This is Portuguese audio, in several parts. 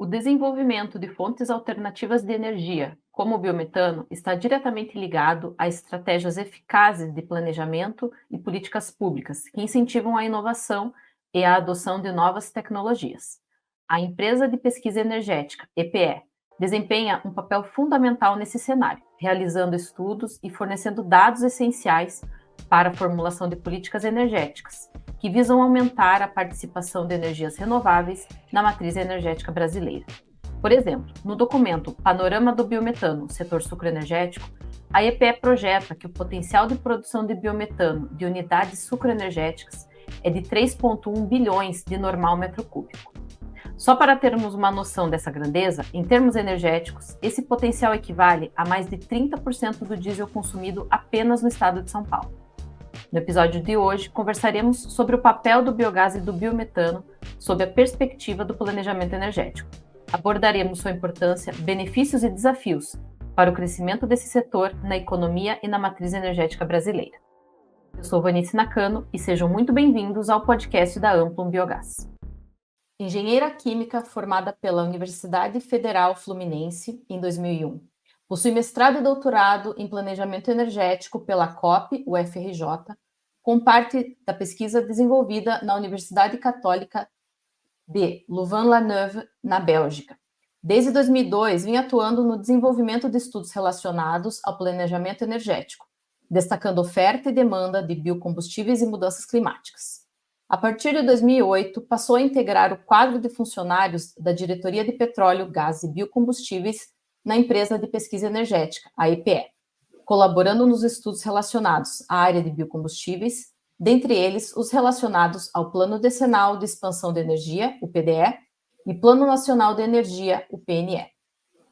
O desenvolvimento de fontes alternativas de energia, como o biometano, está diretamente ligado a estratégias eficazes de planejamento e políticas públicas que incentivam a inovação e a adoção de novas tecnologias. A empresa de pesquisa energética, EPE, desempenha um papel fundamental nesse cenário, realizando estudos e fornecendo dados essenciais para a formulação de políticas energéticas, que visam aumentar a participação de energias renováveis na matriz energética brasileira. Por exemplo, no documento Panorama do Biometano, Setor Sucroenergético, a EPE projeta que o potencial de produção de biometano de unidades sucroenergéticas é de 3,1 bilhões de normal metro cúbico. Só para termos uma noção dessa grandeza, em termos energéticos, esse potencial equivale a mais de 30% do diesel consumido apenas no estado de São Paulo. No episódio de hoje, conversaremos sobre o papel do biogás e do biometano sob a perspectiva do planejamento energético. Abordaremos sua importância, benefícios e desafios para o crescimento desse setor na economia e na matriz energética brasileira. Eu sou Vanice Nakano e sejam muito bem-vindos ao podcast da Amplum Biogás. Engenheira química formada pela Universidade Federal Fluminense em 2001. Possui mestrado e doutorado em planejamento energético pela COP, UFRJ, com parte da pesquisa desenvolvida na Universidade Católica de Louvain-la-Neuve, na Bélgica. Desde 2002, vem atuando no desenvolvimento de estudos relacionados ao planejamento energético, destacando oferta e demanda de biocombustíveis e mudanças climáticas. A partir de 2008, passou a integrar o quadro de funcionários da Diretoria de Petróleo, Gás e Biocombustíveis na empresa de pesquisa energética, a EPE, colaborando nos estudos relacionados à área de biocombustíveis, dentre eles os relacionados ao Plano Decenal de Expansão de Energia, o PDE, e Plano Nacional de Energia, o PNE.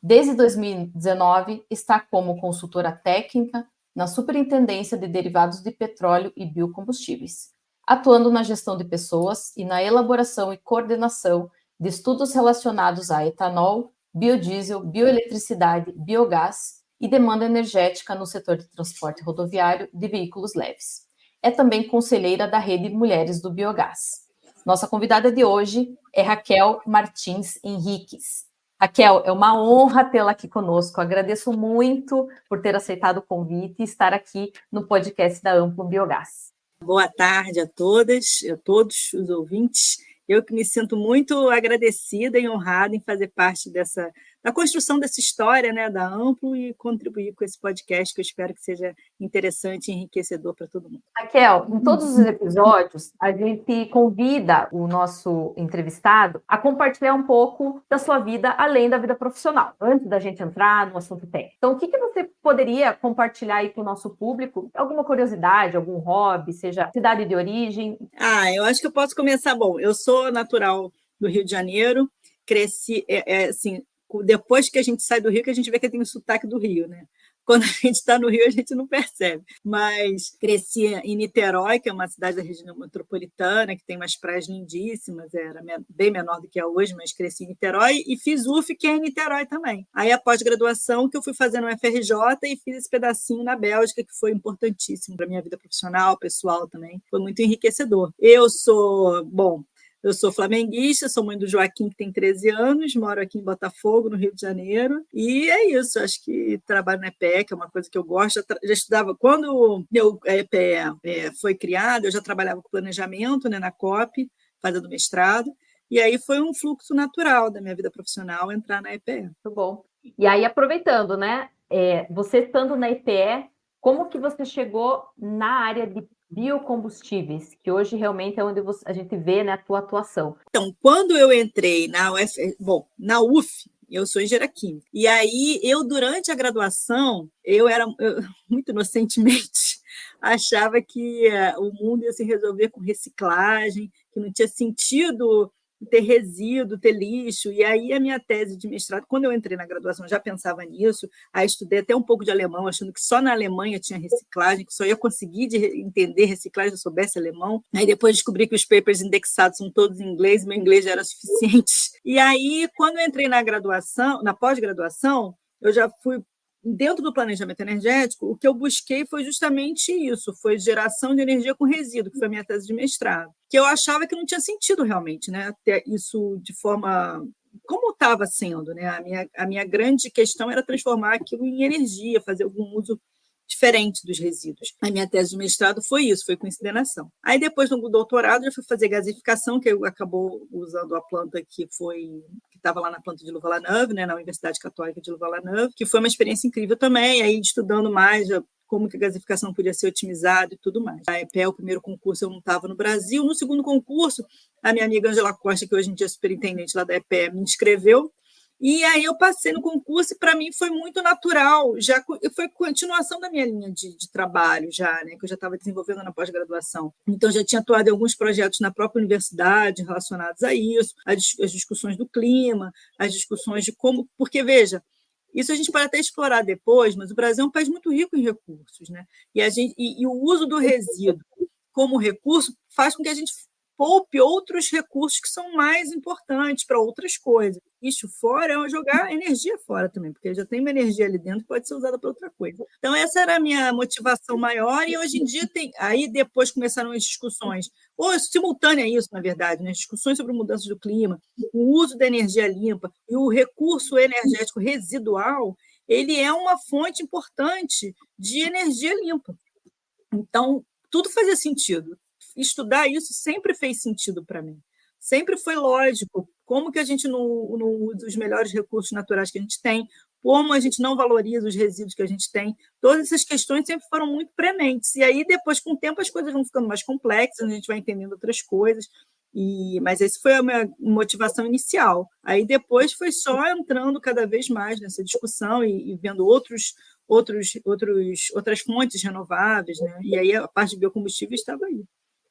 Desde 2019, está como consultora técnica na Superintendência de Derivados de Petróleo e Biocombustíveis, atuando na gestão de pessoas e na elaboração e coordenação de estudos relacionados a etanol, biodiesel, bioeletricidade, biogás e demanda energética no setor de transporte rodoviário de veículos leves. É também conselheira da Rede Mulheres do Biogás. Nossa convidada de hoje é Raquel Martins Henriques. Raquel, é uma honra tê-la aqui conosco. Agradeço muito por ter aceitado o convite e estar aqui no podcast da Amplum Biogás. Boa tarde a todas, a todos os ouvintes. Eu que me sinto muito agradecida e honrada em fazer parte da construção dessa história, né, da Amplum e contribuir com esse podcast que eu espero que seja interessante e enriquecedor para todo mundo. Raquel, em todos os episódios, a gente convida o nosso entrevistado a compartilhar um pouco da sua vida além da vida profissional, antes da gente entrar no assunto técnico. Então, o que você poderia compartilhar aí com o nosso público? Alguma curiosidade, algum hobby, seja cidade de origem? Eu acho que eu posso começar. Bom, eu sou natural do Rio de Janeiro, cresci, assim, depois que a gente sai do Rio, que a gente vê que tem o sotaque do Rio, né? Quando a gente está no Rio, a gente não percebe. Mas cresci em Niterói, que é uma cidade da região metropolitana, que tem umas praias lindíssimas, era bem menor do que é hoje, mas cresci em Niterói, e fiz UF, que é em Niterói também. Aí a pós-graduação que eu fui fazer no FRJ e fiz esse pedacinho na Bélgica, que foi importantíssimo para a minha vida profissional, pessoal também. Foi muito enriquecedor. Eu sou flamenguista, sou mãe do Joaquim, que tem 13 anos, moro aqui em Botafogo, no Rio de Janeiro, e é isso, acho que trabalho na EPE, que é uma coisa que eu gosto, já estudava, quando a EPE foi criada, eu já trabalhava com planejamento, né, na COP, fazendo mestrado, e aí foi um fluxo natural da minha vida profissional entrar na EPE. Muito bom. E aí, aproveitando, né, você estando na EPE, como que você chegou na área de biocombustíveis, que hoje realmente é onde a gente vê, né, a tua atuação? Então, quando eu entrei na UF, eu sou engenheira química. E aí, durante a graduação, eu muito inocentemente, achava que o mundo ia se resolver com reciclagem, que não tinha sentido ter resíduo, ter lixo. E aí, a minha tese de mestrado, quando eu entrei na graduação, já pensava nisso. Aí, estudei até um pouco de alemão, achando que só na Alemanha tinha reciclagem, que só ia conseguir entender reciclagem se eu soubesse alemão. Aí, depois descobri que os papers indexados são todos em inglês, meu inglês já era suficiente. E aí, quando eu entrei na pós-graduação, eu já fui dentro do planejamento energético. O que eu busquei foi justamente isso, foi geração de energia com resíduo, que foi a minha tese de mestrado, que eu achava que não tinha sentido realmente, né, ter isso de forma como estava sendo, né? A minha grande questão era transformar aquilo em energia, fazer algum uso diferente dos resíduos. A minha tese de mestrado foi isso, foi com incineраção. Aí depois, no doutorado, eu fui fazer gasificação, que eu acabou usando a planta que estava lá na planta de Louvain-la-Neuve, né, na Universidade Católica de Louvain-la-Neuve, que foi uma experiência incrível também, aí estudando mais como que a gasificação podia ser otimizada e tudo mais. A EPE, o primeiro concurso, eu não estava no Brasil. No segundo concurso, a minha amiga Angela Costa, que hoje em dia é superintendente lá da EPE, me inscreveu. E aí eu passei no concurso e para mim foi muito natural, já foi continuação da minha linha de trabalho já, né, que eu já estava desenvolvendo na pós-graduação. Então já tinha atuado em alguns projetos na própria universidade relacionados a isso, as discussões do clima, as discussões de como, porque veja, isso a gente pode até explorar depois, mas o Brasil é um país muito rico em recursos, né? E o uso do resíduo como recurso faz com que a gente poupe outros recursos que são mais importantes para outras coisas. Isso fora é jogar energia fora também, porque já tem uma energia ali dentro que pode ser usada para outra coisa. Então, essa era a minha motivação maior, e hoje em dia tem. Aí depois começaram as discussões, ou simultânea a isso, na verdade, né? Discussões sobre mudanças do clima, o uso da energia limpa e o recurso energético residual, ele é uma fonte importante de energia limpa. Então, tudo fazia sentido. Estudar isso sempre fez sentido para mim. Sempre foi lógico. Como que a gente não usa os melhores recursos naturais que a gente tem? Como a gente não valoriza os resíduos que a gente tem? Todas essas questões sempre foram muito prementes. E aí, depois, com o tempo, as coisas vão ficando mais complexas, a gente vai entendendo outras coisas. Mas essa foi a minha motivação inicial. Aí, depois, foi só entrando cada vez mais nessa discussão e vendo outras fontes renováveis, né? E aí a parte de biocombustível estava aí,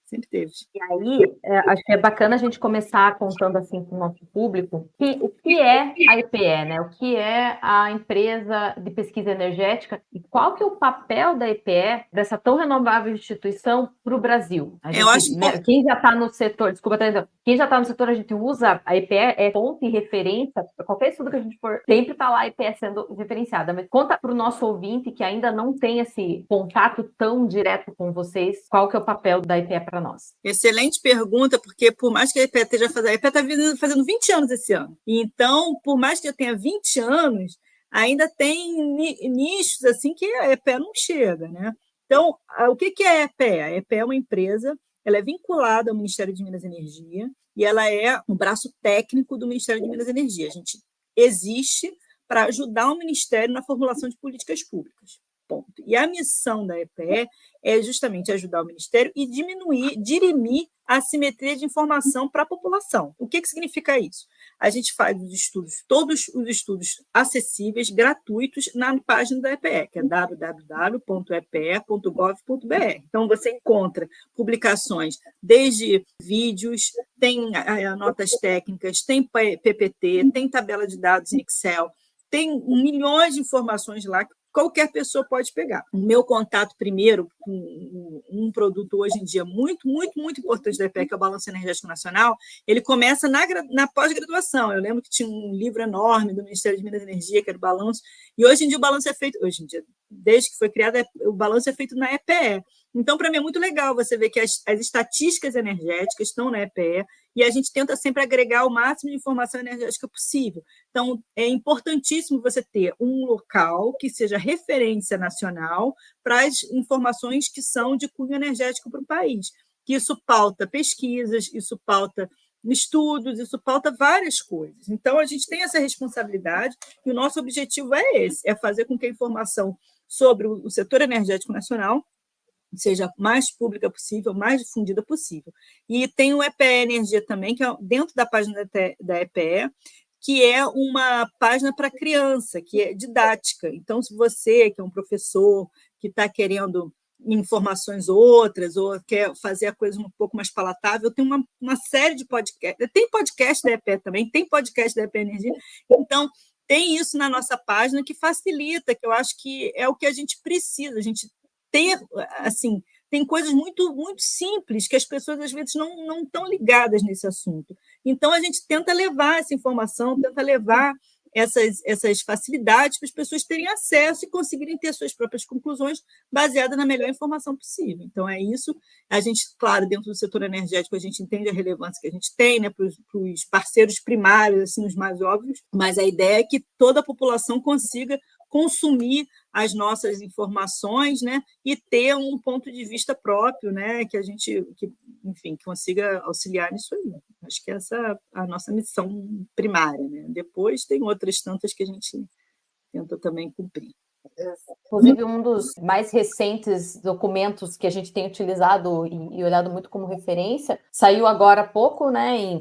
sempre teve. E aí, acho que é bacana a gente começar contando assim para o nosso público o que é a EPE, né? O que é a empresa de pesquisa energética e qual que é o papel da EPE, dessa tão renovável instituição, para o Brasil. Eu acho né, quem já está no setor, quem já está no setor, a gente usa a EPE, é fonte e referência, qualquer estudo que a gente for, sempre está lá a EPE sendo referenciada. Mas conta para o nosso ouvinte que ainda não tem esse contato tão direto com vocês, qual que é o papel da EPE para nós. Excelente pergunta, porque por mais que a EPE esteja fazendo, a EPE está fazendo 20 anos esse ano. Então, por mais que eu tenha 20 anos, ainda tem nichos assim que a EPE não chega, né? Então, o que é a EPE? A EPE é uma empresa, ela é vinculada ao Ministério de Minas e Energia e ela é um braço técnico do Ministério de Minas e Energia. A gente existe para ajudar o Ministério na formulação de políticas públicas. Ponto. E a missão da EPE é justamente ajudar o Ministério e dirimir a assimetria de informação para a população. O que significa isso? A gente faz os estudos, todos os estudos acessíveis, gratuitos, na página da EPE, que é www.epe.gov.br. Então, você encontra publicações desde vídeos, tem notas técnicas, tem PPT, tem tabela de dados em Excel, tem milhões de informações lá que qualquer pessoa pode pegar. O meu contato primeiro com um produto hoje em dia muito, muito, muito importante da EPE, que é o Balanço Energético Nacional, ele começa na pós-graduação. Eu lembro que tinha um livro enorme do Ministério de Minas e Energia, que era o Balanço, e hoje em dia o balanço é feito, desde que foi criado, o balanço é feito na EPE. Então, para mim, é muito legal você ver que as estatísticas energéticas estão na EPE e a gente tenta sempre agregar o máximo de informação energética possível. Então, é importantíssimo você ter um local que seja referência nacional para as informações que são de cunho energético para o país. Que isso pauta pesquisas, isso pauta estudos, isso pauta várias coisas. Então, a gente tem essa responsabilidade e o nosso objetivo é esse, é fazer com que a informação sobre o setor energético nacional seja mais pública possível, mais difundida possível. E tem o EPE Energia também, que é dentro da página da EPE, que é uma página para criança, que é didática. Então, se você, que é um professor, que está querendo informações outras, ou quer fazer a coisa um pouco mais palatável, tem uma série de podcasts. Tem podcast da EPE também, tem podcast da EPE Energia. Então, tem isso na nossa página que facilita, que eu acho que é o que a gente precisa, a gente ter, assim, tem coisas muito, muito simples que as pessoas, às vezes, não estão ligadas nesse assunto. Então, a gente tenta levar essa informação, tenta levar essas facilidades para as pessoas terem acesso e conseguirem ter suas próprias conclusões baseadas na melhor informação possível. Então, é isso. A gente, claro, dentro do setor energético, a gente entende a relevância que a gente tem, né, para os parceiros primários, assim, os mais óbvios, mas a ideia é que toda a população consiga consumir as nossas informações, né, e ter um ponto de vista próprio, né, que a gente, enfim, consiga auxiliar nisso aí. Acho que essa é a nossa missão primária, né? Depois tem outras tantas que a gente tenta também cumprir. Inclusive, um dos mais recentes documentos que a gente tem utilizado e olhado muito como referência, saiu agora há pouco, né,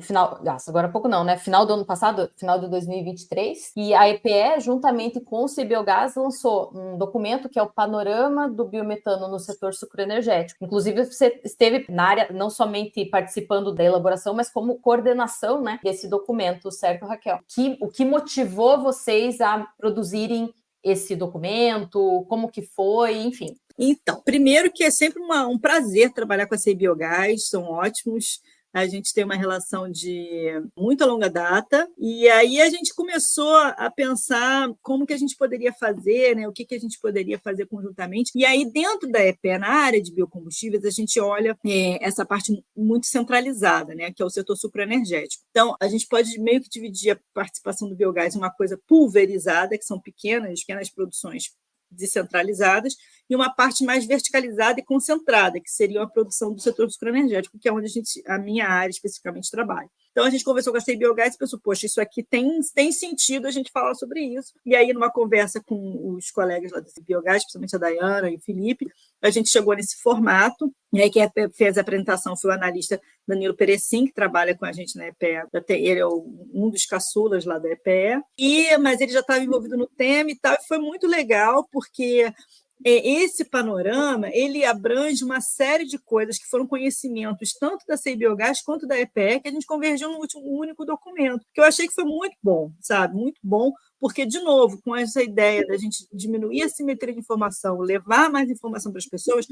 agora há pouco não, né, final do ano passado, final de 2023, e a EPE, juntamente com o CBiogás, lançou um documento que é o Panorama do Biometano no Setor Sucroenergético. Inclusive, você esteve na área, não somente participando da elaboração, mas como coordenação, né, desse documento, certo, Raquel? O que motivou vocês a produzirem esse documento, como que foi, enfim? Então, primeiro que é sempre um prazer trabalhar com a CBiogás, são ótimos, a gente tem uma relação de muita longa data, e aí a gente começou a pensar como que a gente poderia fazer, né, o que a gente poderia fazer conjuntamente, e aí dentro da EPE, na área de biocombustíveis, a gente olha essa parte muito centralizada, né, que é o setor sucroenergético. Então, a gente pode meio que dividir a participação do biogás em uma coisa pulverizada, que são pequenas produções descentralizadas, e uma parte mais verticalizada e concentrada, que seria a produção do setor sucroenergético, que é onde a minha área especificamente trabalha. Então, a gente conversou com a CBiogás e pensou, poxa, isso aqui tem sentido a gente falar sobre isso. E aí, numa conversa com os colegas lá da CBiogás, principalmente a Dayana e o Felipe, a gente chegou nesse formato, e aí quem fez a apresentação foi o analista Danilo Perecim, que trabalha com a gente na EPE, ele é um dos caçulas lá da EPE, mas ele já estava envolvido no tema e tal, e foi muito legal, porque esse panorama ele abrange uma série de coisas que foram conhecimentos tanto da CBiogás quanto da EPE, que a gente convergiu no único documento, que eu achei que foi muito bom, sabe? Muito bom, porque, de novo, com essa ideia da gente diminuir a simetria de informação, levar mais informação para as pessoas,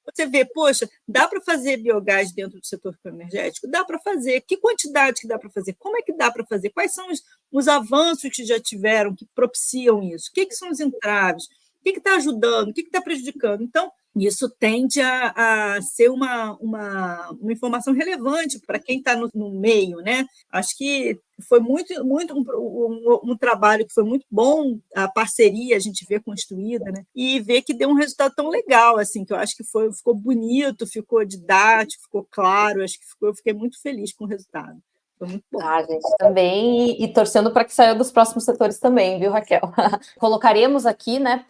você vê, poxa, dá para fazer biogás dentro do setor energético? Dá para fazer. Que quantidade que dá para fazer? Como é que dá para fazer? Quais são os avanços que já tiveram, que propiciam isso? O que são os entraves? O que está ajudando? O que está prejudicando? Então, isso tende a ser uma informação relevante para quem está no meio, né? Acho que foi muito um trabalho que foi muito bom, a parceria a gente vê construída, né? E ver que deu um resultado tão legal, assim, que eu acho que ficou bonito, ficou didático, ficou claro, acho que eu fiquei muito feliz com o resultado. Foi muito bom. A gente também, e torcendo para que saia dos próximos setores também, viu, Raquel? Colocaremos aqui, né,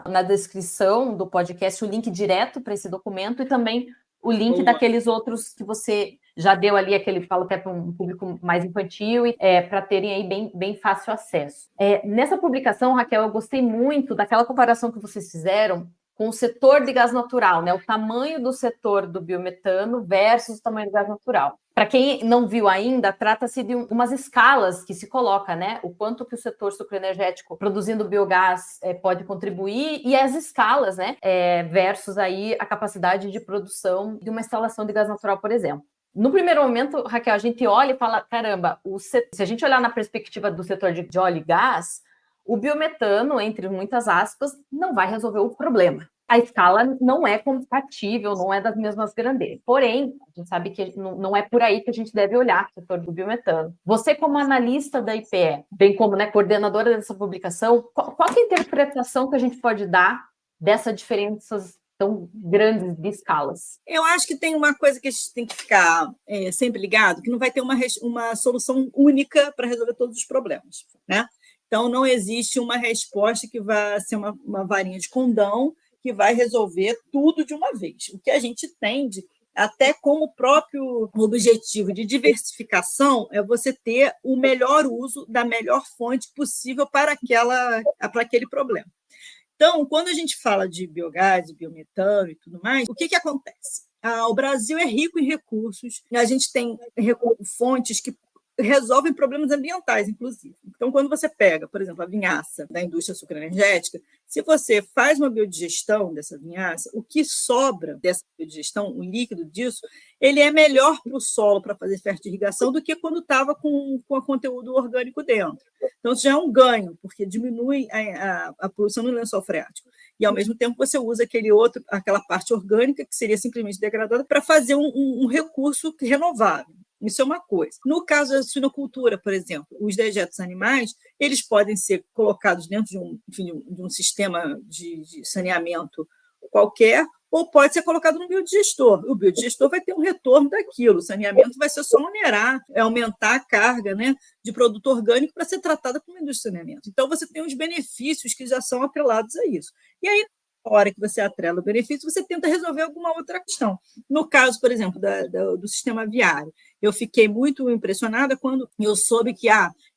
na descrição do podcast o link direto para esse documento e também o link daqueles outros que você já deu ali, aquele que fala até para um público mais infantil, para terem aí bem fácil acesso. Nessa publicação, Raquel, eu gostei muito daquela comparação que vocês fizeram com o setor de gás natural, né? O tamanho do setor do biometano versus o tamanho do gás natural. Para quem não viu ainda, trata-se de umas escalas que se coloca, né? O quanto que o setor sucroenergético produzindo biogás pode contribuir e as escalas, né? Versus aí a capacidade de produção de uma instalação de gás natural, por exemplo. No primeiro momento, Raquel, a gente olha e fala, caramba, se a gente olhar na perspectiva do setor de óleo e gás, o biometano, entre muitas aspas, não vai resolver o problema. A escala não é compatível, não é das mesmas grandezas. Porém, a gente sabe que não é por aí que a gente deve olhar o setor do biometano. Você, como analista da IPE, bem como, né, coordenadora dessa publicação, qual é a interpretação que a gente pode dar dessas diferenças tão grandes de escalas? Eu acho que tem uma coisa que a gente tem que ficar sempre ligado, que não vai ter uma solução única para resolver todos os problemas, né? Então, não existe uma resposta que vai ser uma varinha de condão que vai resolver tudo de uma vez. O que a gente tende, até como próprio objetivo de diversificação, é você ter o melhor uso da melhor fonte possível para aquele problema. Então, quando a gente fala de biogás, de biometano e tudo mais, o que acontece? O Brasil é rico em recursos, a gente tem fontes que resolvem problemas ambientais, inclusive. Então, quando você pega, por exemplo, a vinhaça da indústria sucroenergética, se você faz uma biodigestão dessa vinhaça, o que sobra dessa biodigestão, o líquido disso, ele é melhor para o solo para fazer fertirrigação do que quando estava com o conteúdo orgânico dentro. Então, isso já é um ganho, porque diminui a poluição no lençol freático. E, ao mesmo tempo, você usa aquela parte orgânica, que seria simplesmente degradada, para fazer um recurso renovável. Isso é uma coisa. No caso da suinocultura, por exemplo, os dejetos animais, eles podem ser colocados dentro de um sistema de saneamento qualquer, ou pode ser colocado no biodigestor. O biodigestor vai ter um retorno daquilo, o saneamento vai ser só onerar, aumentar a carga, né, de produto orgânico para ser tratada como indústria de saneamento. Então, você tem os benefícios que já são atrelados a isso. E aí, na hora que você atrela o benefício, você tenta resolver alguma outra questão. No caso, por exemplo, do sistema aviário, eu fiquei muito impressionada quando eu soube que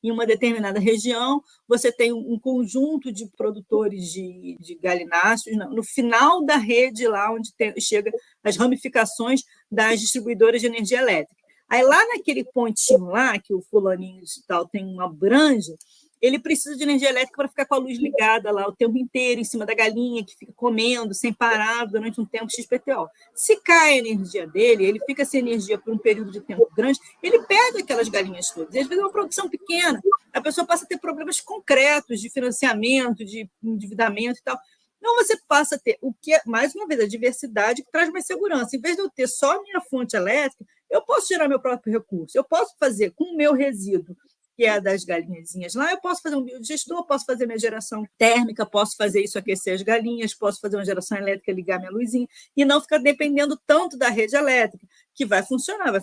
em uma determinada região você tem um conjunto de produtores de galináceos no final da rede, lá onde chega as ramificações das distribuidoras de energia elétrica. Aí lá naquele pontinho lá, que o fulaninho de tal tem uma branja, ele precisa de energia elétrica para ficar com a luz ligada lá o tempo inteiro, em cima da galinha, que fica comendo sem parar durante um tempo XPTO. Se cai a energia dele, ele fica sem energia por um período de tempo grande, ele perde aquelas galinhas todas. E às vezes é uma produção pequena, a pessoa passa a ter problemas concretos de financiamento, de endividamento e tal. Então, você passa a ter o que é, mais uma vez, a diversidade que traz mais segurança. Em vez de eu ter só a minha fonte elétrica, eu posso gerar meu próprio recurso, eu posso fazer com o meu resíduo, que é das galinhazinhas lá, eu posso fazer um biodigestor, posso fazer minha geração térmica, posso fazer isso, aquecer as galinhas, posso fazer uma geração elétrica, ligar minha luzinha, e não ficar dependendo tanto da rede elétrica, que vai funcionar,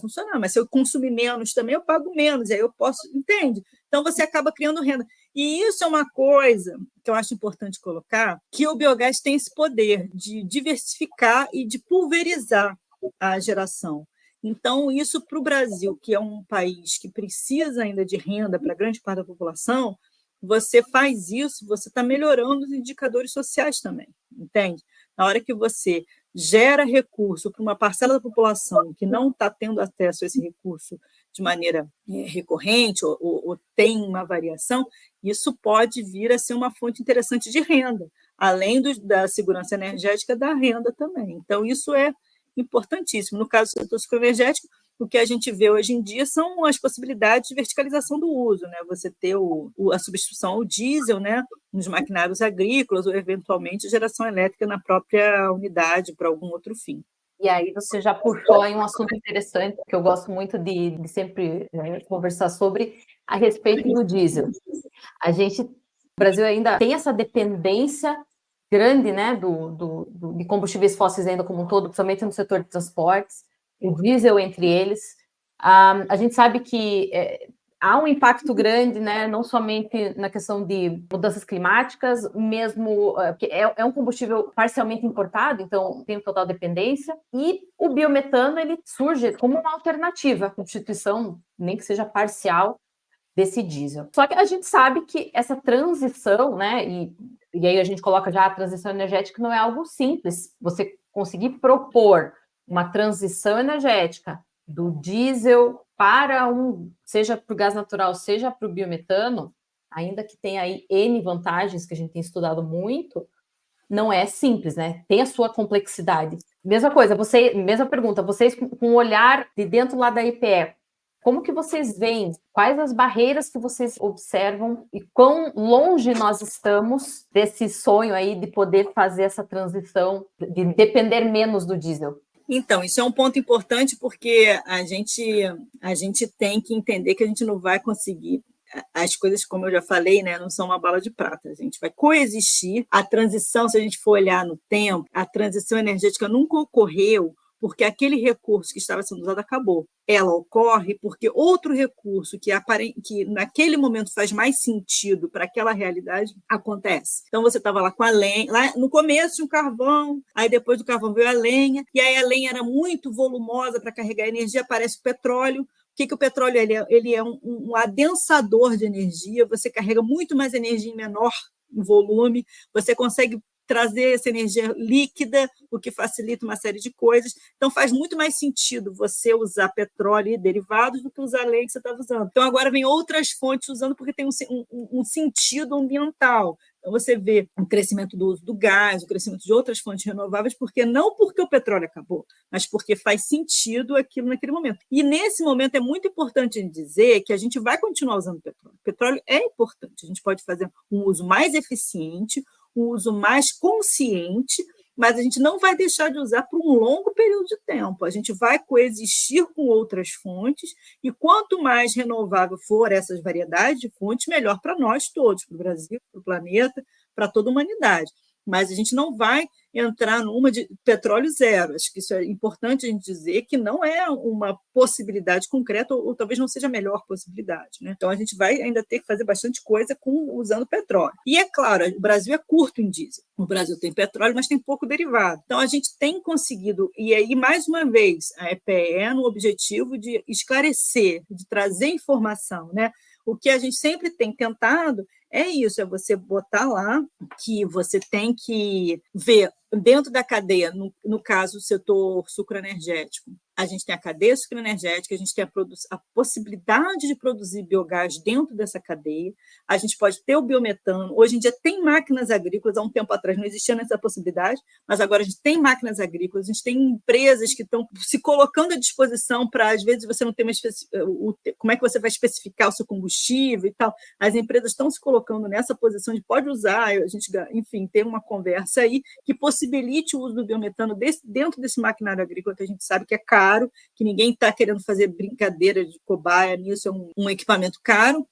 mas se eu consumir menos também, eu pago menos, e aí eu posso, entende? Então, você acaba criando renda. E isso é uma coisa que eu acho importante colocar, que o biogás tem esse poder de diversificar e de pulverizar a geração. Então, isso para o Brasil, que é um país que precisa ainda de renda para grande parte da população, você faz isso, você está melhorando os indicadores sociais também, entende? Na hora que você gera recurso para uma parcela da população que não está tendo acesso a esse recurso de maneira recorrente ou tem uma variação, isso pode vir a ser uma fonte interessante de renda, além da segurança energética, da renda também. Então, isso é importantíssimo. No caso do setor sucroenergético, o que a gente vê hoje em dia são as possibilidades de verticalização do uso, né? Você ter a substituição ao diesel, né, nos maquinários agrícolas ou, eventualmente, geração elétrica na própria unidade para algum outro fim. E aí você já puxou aí um assunto interessante, que eu gosto muito de sempre conversar sobre, a respeito do diesel. O Brasil ainda tem essa dependência grande, né, de combustíveis fósseis ainda como um todo, principalmente no setor de transportes, o diesel entre eles. A gente sabe que há um impacto grande, né, não somente na questão de mudanças climáticas, mesmo que é um combustível parcialmente importado, então tem total dependência, e o biometano ele surge como uma alternativa à substituição, nem que seja parcial, desse diesel. Só que a gente sabe que essa transição, né, e aí a gente coloca já a transição energética, não é algo simples. Você conseguir propor uma transição energética do diesel para seja para o gás natural, seja para o biometano, ainda que tenha aí N vantagens que a gente tem estudado muito, não é simples, né? Tem a sua complexidade. Mesma coisa, mesma pergunta, vocês com o olhar de dentro lá da EPE, como que vocês veem? Quais as barreiras que vocês observam e quão longe nós estamos desse sonho aí de poder fazer essa transição, de depender menos do diesel? Então, isso é um ponto importante porque a gente tem que entender que a gente não vai conseguir. As coisas, como eu já falei, né, não são uma bala de prata. A gente vai coexistir. A transição, se a gente for olhar no tempo, a transição energética nunca ocorreu porque aquele recurso que estava sendo usado acabou. Ela ocorre porque outro recurso que naquele momento faz mais sentido para aquela realidade acontece. Então, você estava lá com a lenha, lá no começo tinha o carvão, aí depois do carvão veio a lenha, e aí a lenha era muito volumosa para carregar energia, aparece o petróleo. O que o petróleo ele é um adensador de energia, você carrega muito mais energia em menor volume, você consegue trazer essa energia líquida, o que facilita uma série de coisas. Então, faz muito mais sentido você usar petróleo e derivados do que usar a lei que você estava usando. Então, agora vem outras fontes usando porque tem um sentido ambiental. Então, você vê o crescimento do uso do gás, o crescimento de outras fontes renováveis, não porque o petróleo acabou, mas porque faz sentido aquilo naquele momento. E, nesse momento, é muito importante dizer que a gente vai continuar usando petróleo. O petróleo é importante. A gente pode fazer um uso mais eficiente, um uso mais consciente, mas a gente não vai deixar de usar por um longo período de tempo. A gente vai coexistir com outras fontes, e quanto mais renovável for essas variedades de fontes, melhor para nós todos, para o Brasil, para o planeta, para toda a humanidade. Mas a gente não vai entrar numa de petróleo zero. Acho que isso é importante a gente dizer, que não é uma possibilidade concreta, ou talvez não seja a melhor possibilidade, né? Então, a gente vai ainda ter que fazer bastante coisa usando petróleo. E, é claro, o Brasil é curto em diesel. O Brasil tem petróleo, mas tem pouco derivado. Então, a gente tem conseguido, e aí, mais uma vez, a EPE no objetivo de esclarecer, de trazer informação, né? O que a gente sempre tem tentado é isso, é você botar lá que você tem que ver dentro da cadeia, no caso, o setor sucroenergético, a gente tem a cadeia sucroenergética, a gente tem a possibilidade de produzir biogás dentro dessa cadeia, a gente pode ter o biometano. Hoje em dia tem máquinas agrícolas, há um tempo atrás não existia essa possibilidade, mas agora a gente tem máquinas agrícolas, a gente tem empresas que estão se colocando à disposição para, às vezes, você não ter como é que você vai especificar o seu combustível e tal. As empresas estão se colocando nessa posição de pode usar, a gente, enfim, ter uma conversa aí que possibilite o uso do biometano dentro desse maquinário agrícola, que a gente sabe que é caro, que ninguém está querendo fazer brincadeira de cobaia nisso, é um equipamento caro.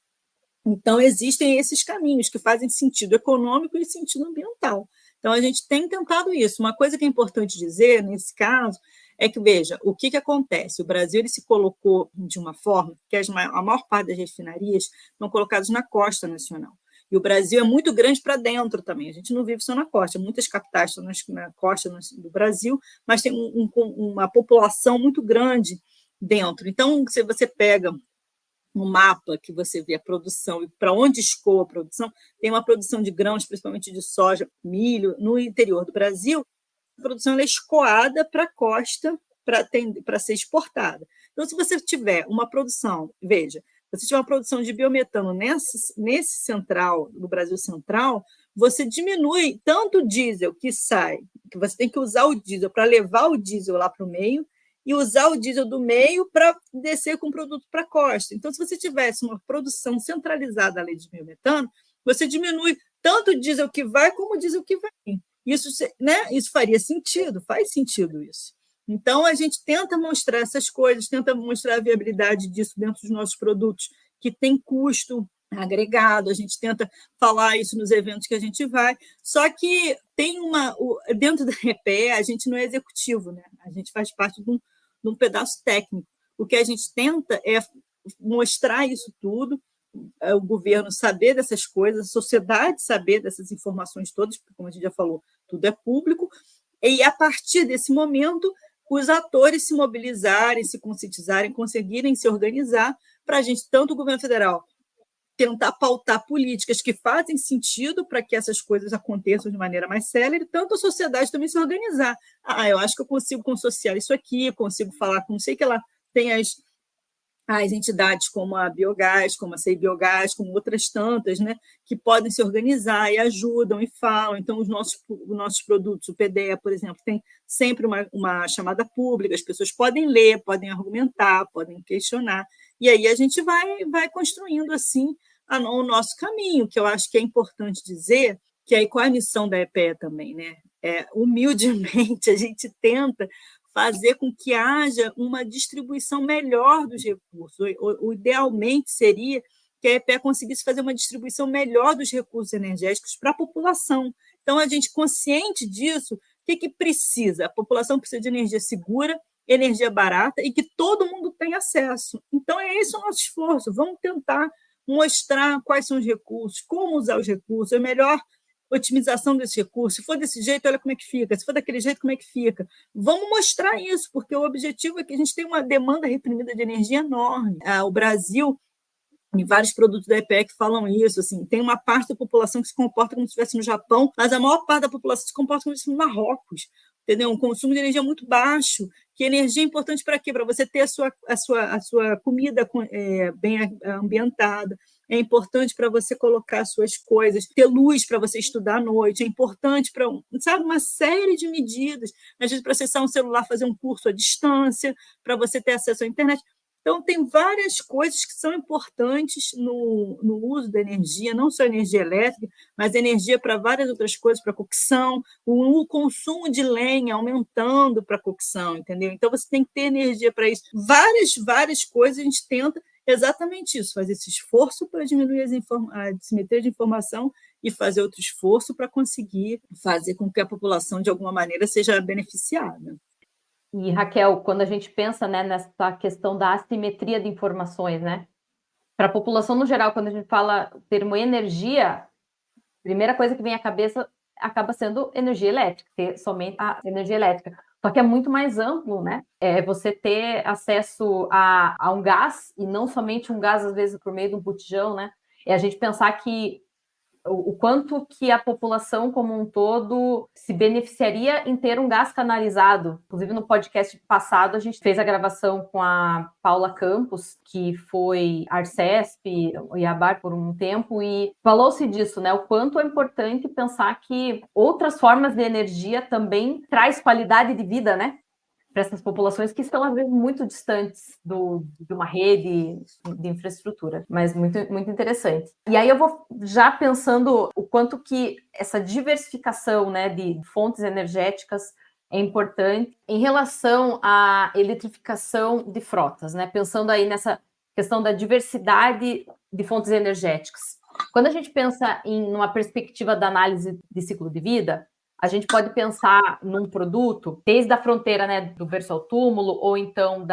Então, existem esses caminhos que fazem sentido econômico e sentido ambiental. Então, a gente tem tentado isso. Uma coisa que é importante dizer, nesse caso, é que, veja, o que acontece? O Brasil ele se colocou de uma forma que a maior parte das refinarias estão colocadas na costa nacional. E o Brasil é muito grande para dentro também. A gente não vive só na costa. Muitas capitais estão na costa do Brasil, mas tem uma população muito grande dentro. Então, se você pega um mapa que você vê a produção e para onde escoa a produção, tem uma produção de grãos, principalmente de soja, milho, no interior do Brasil. A produção é escoada para a costa para ser exportada. Então, se você tiver uma produção, veja, se você tiver uma produção de biometano nesse central, no Brasil central, você diminui tanto o diesel que sai, que você tem que usar o diesel para levar o diesel lá para o meio, e usar o diesel do meio para descer com o produto para a costa. Então, se você tivesse uma produção centralizada além de biometano, você diminui tanto o diesel que vai como o diesel que vem. Isso, né, isso faria sentido, faz sentido isso. Então, a gente tenta mostrar essas coisas, tenta mostrar a viabilidade disso dentro dos nossos produtos, que tem custo agregado, a gente tenta falar isso nos eventos que a gente vai, só que tem dentro da EPE, a gente não é executivo, né? A gente faz parte de um pedaço técnico. O que a gente tenta é mostrar isso tudo, o governo saber dessas coisas, a sociedade saber dessas informações todas, porque, como a gente já falou, tudo é público, e a partir desse momento, os atores se mobilizarem, se conscientizarem, conseguirem se organizar para a gente, tanto o governo federal, tentar pautar políticas que fazem sentido para que essas coisas aconteçam de maneira mais célere, tanto a sociedade também se organizar. Eu acho que eu consigo consociar isso aqui, consigo falar com não sei o que lá. Tem as entidades como a Biogás, como a CEI Biogás, como outras tantas, né, que podem se organizar e ajudam e falam. Então, os nossos produtos, o PDE, por exemplo, tem sempre uma chamada pública, as pessoas podem ler, podem argumentar, podem questionar, e aí a gente vai construindo assim o nosso caminho, que eu acho que é importante dizer, que aí qual é a missão da EPE também, né? Humildemente, a gente tenta fazer com que haja uma distribuição melhor dos recursos. Idealmente seria que a EPE conseguisse fazer uma distribuição melhor dos recursos energéticos para a população. Então, a gente, consciente disso, o que precisa? A população precisa de energia segura, energia barata e que todo mundo tenha acesso. Então, é esse o nosso esforço. Vamos tentar mostrar quais são os recursos, como usar os recursos, é melhor otimização desse recurso. Se for desse jeito, olha como é que fica. Se for daquele jeito, como é que fica. Vamos mostrar isso, porque o objetivo é que a gente tem uma demanda reprimida de energia enorme. O Brasil E vários produtos da EPE que falam isso, assim, tem uma parte da população que se comporta como se estivesse no Japão, mas a maior parte da população se comporta como se estivesse no Marrocos, entendeu? Um consumo de energia muito baixo, que energia é importante para quê? Para você ter a sua comida bem ambientada, é importante para você colocar as suas coisas, ter luz para você estudar à noite, é importante para, sabe, uma série de medidas, às vezes para acessar um celular, fazer um curso à distância, para você ter acesso à internet. Então, tem várias coisas que são importantes no uso da energia, não só energia elétrica, mas energia para várias outras coisas, para cocção, o consumo de lenha aumentando para cocção, entendeu? Então, você tem que ter energia para isso. Várias coisas a gente tenta exatamente isso, fazer esse esforço para diminuir a dissimetria de informação e fazer outro esforço para conseguir fazer com que a população, de alguma maneira, seja beneficiada. E, Raquel, quando a gente pensa, né, nessa questão da assimetria de informações, né, para a população no geral, quando a gente fala o termo energia, a primeira coisa que vem à cabeça acaba sendo energia elétrica, ter somente a energia elétrica. Só que é muito mais amplo, né? É você ter acesso a um gás, e não somente um gás, às vezes, por meio de um botijão, né? É a gente pensar que o quanto que a população como um todo se beneficiaria em ter um gás canalizado. Inclusive, no podcast passado, a gente fez a gravação com a Paula Campos, que foi Arcesp, Iabar por um tempo, e falou-se disso, né? O quanto é importante pensar que outras formas de energia também traz qualidade de vida, né? Para essas populações que estão, às vezes, muito distantes de uma rede de infraestrutura, mas muito, muito interessante. E aí eu vou já pensando o quanto que essa diversificação, né, de fontes energéticas é importante em relação à eletrificação de frotas, né? Pensando aí nessa questão da diversidade de fontes energéticas. Quando a gente pensa em uma perspectiva da análise de ciclo de vida, a gente pode pensar num produto desde a fronteira, né, do berço ao túmulo, ou então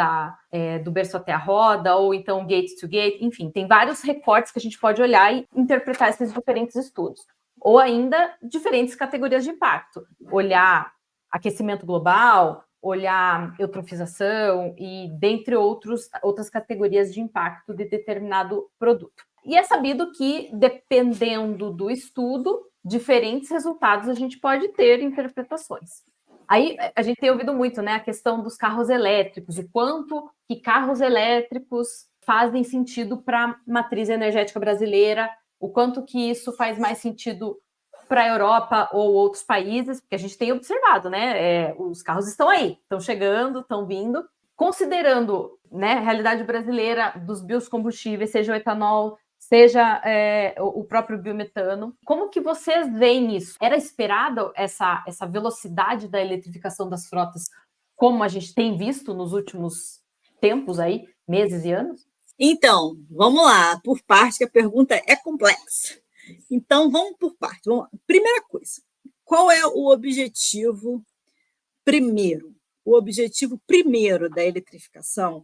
do berço até a roda, ou então gate to gate, enfim, tem vários recortes que a gente pode olhar e interpretar esses diferentes estudos. Ou ainda diferentes categorias de impacto. Olhar aquecimento global, olhar eutrofização e dentre outras categorias de impacto de determinado produto. E é sabido que, dependendo do estudo, diferentes resultados a gente pode ter interpretações. Aí a gente tem ouvido muito, né, a questão dos carros elétricos, o quanto que carros elétricos fazem sentido para a matriz energética brasileira, o quanto que isso faz mais sentido para a Europa ou outros países, porque a gente tem observado, né, os carros estão aí, estão chegando, estão vindo, considerando, né, a realidade brasileira dos biocombustíveis, seja o etanol, seja o próprio biometano. Como que vocês veem isso? Era esperado essa velocidade da eletrificação das frotas, como a gente tem visto nos últimos tempos aí, meses e anos? Então, vamos lá, por parte, que a pergunta é complexa. Então, vamos por parte. Primeira coisa, qual é o objetivo primeiro? O objetivo primeiro da eletrificação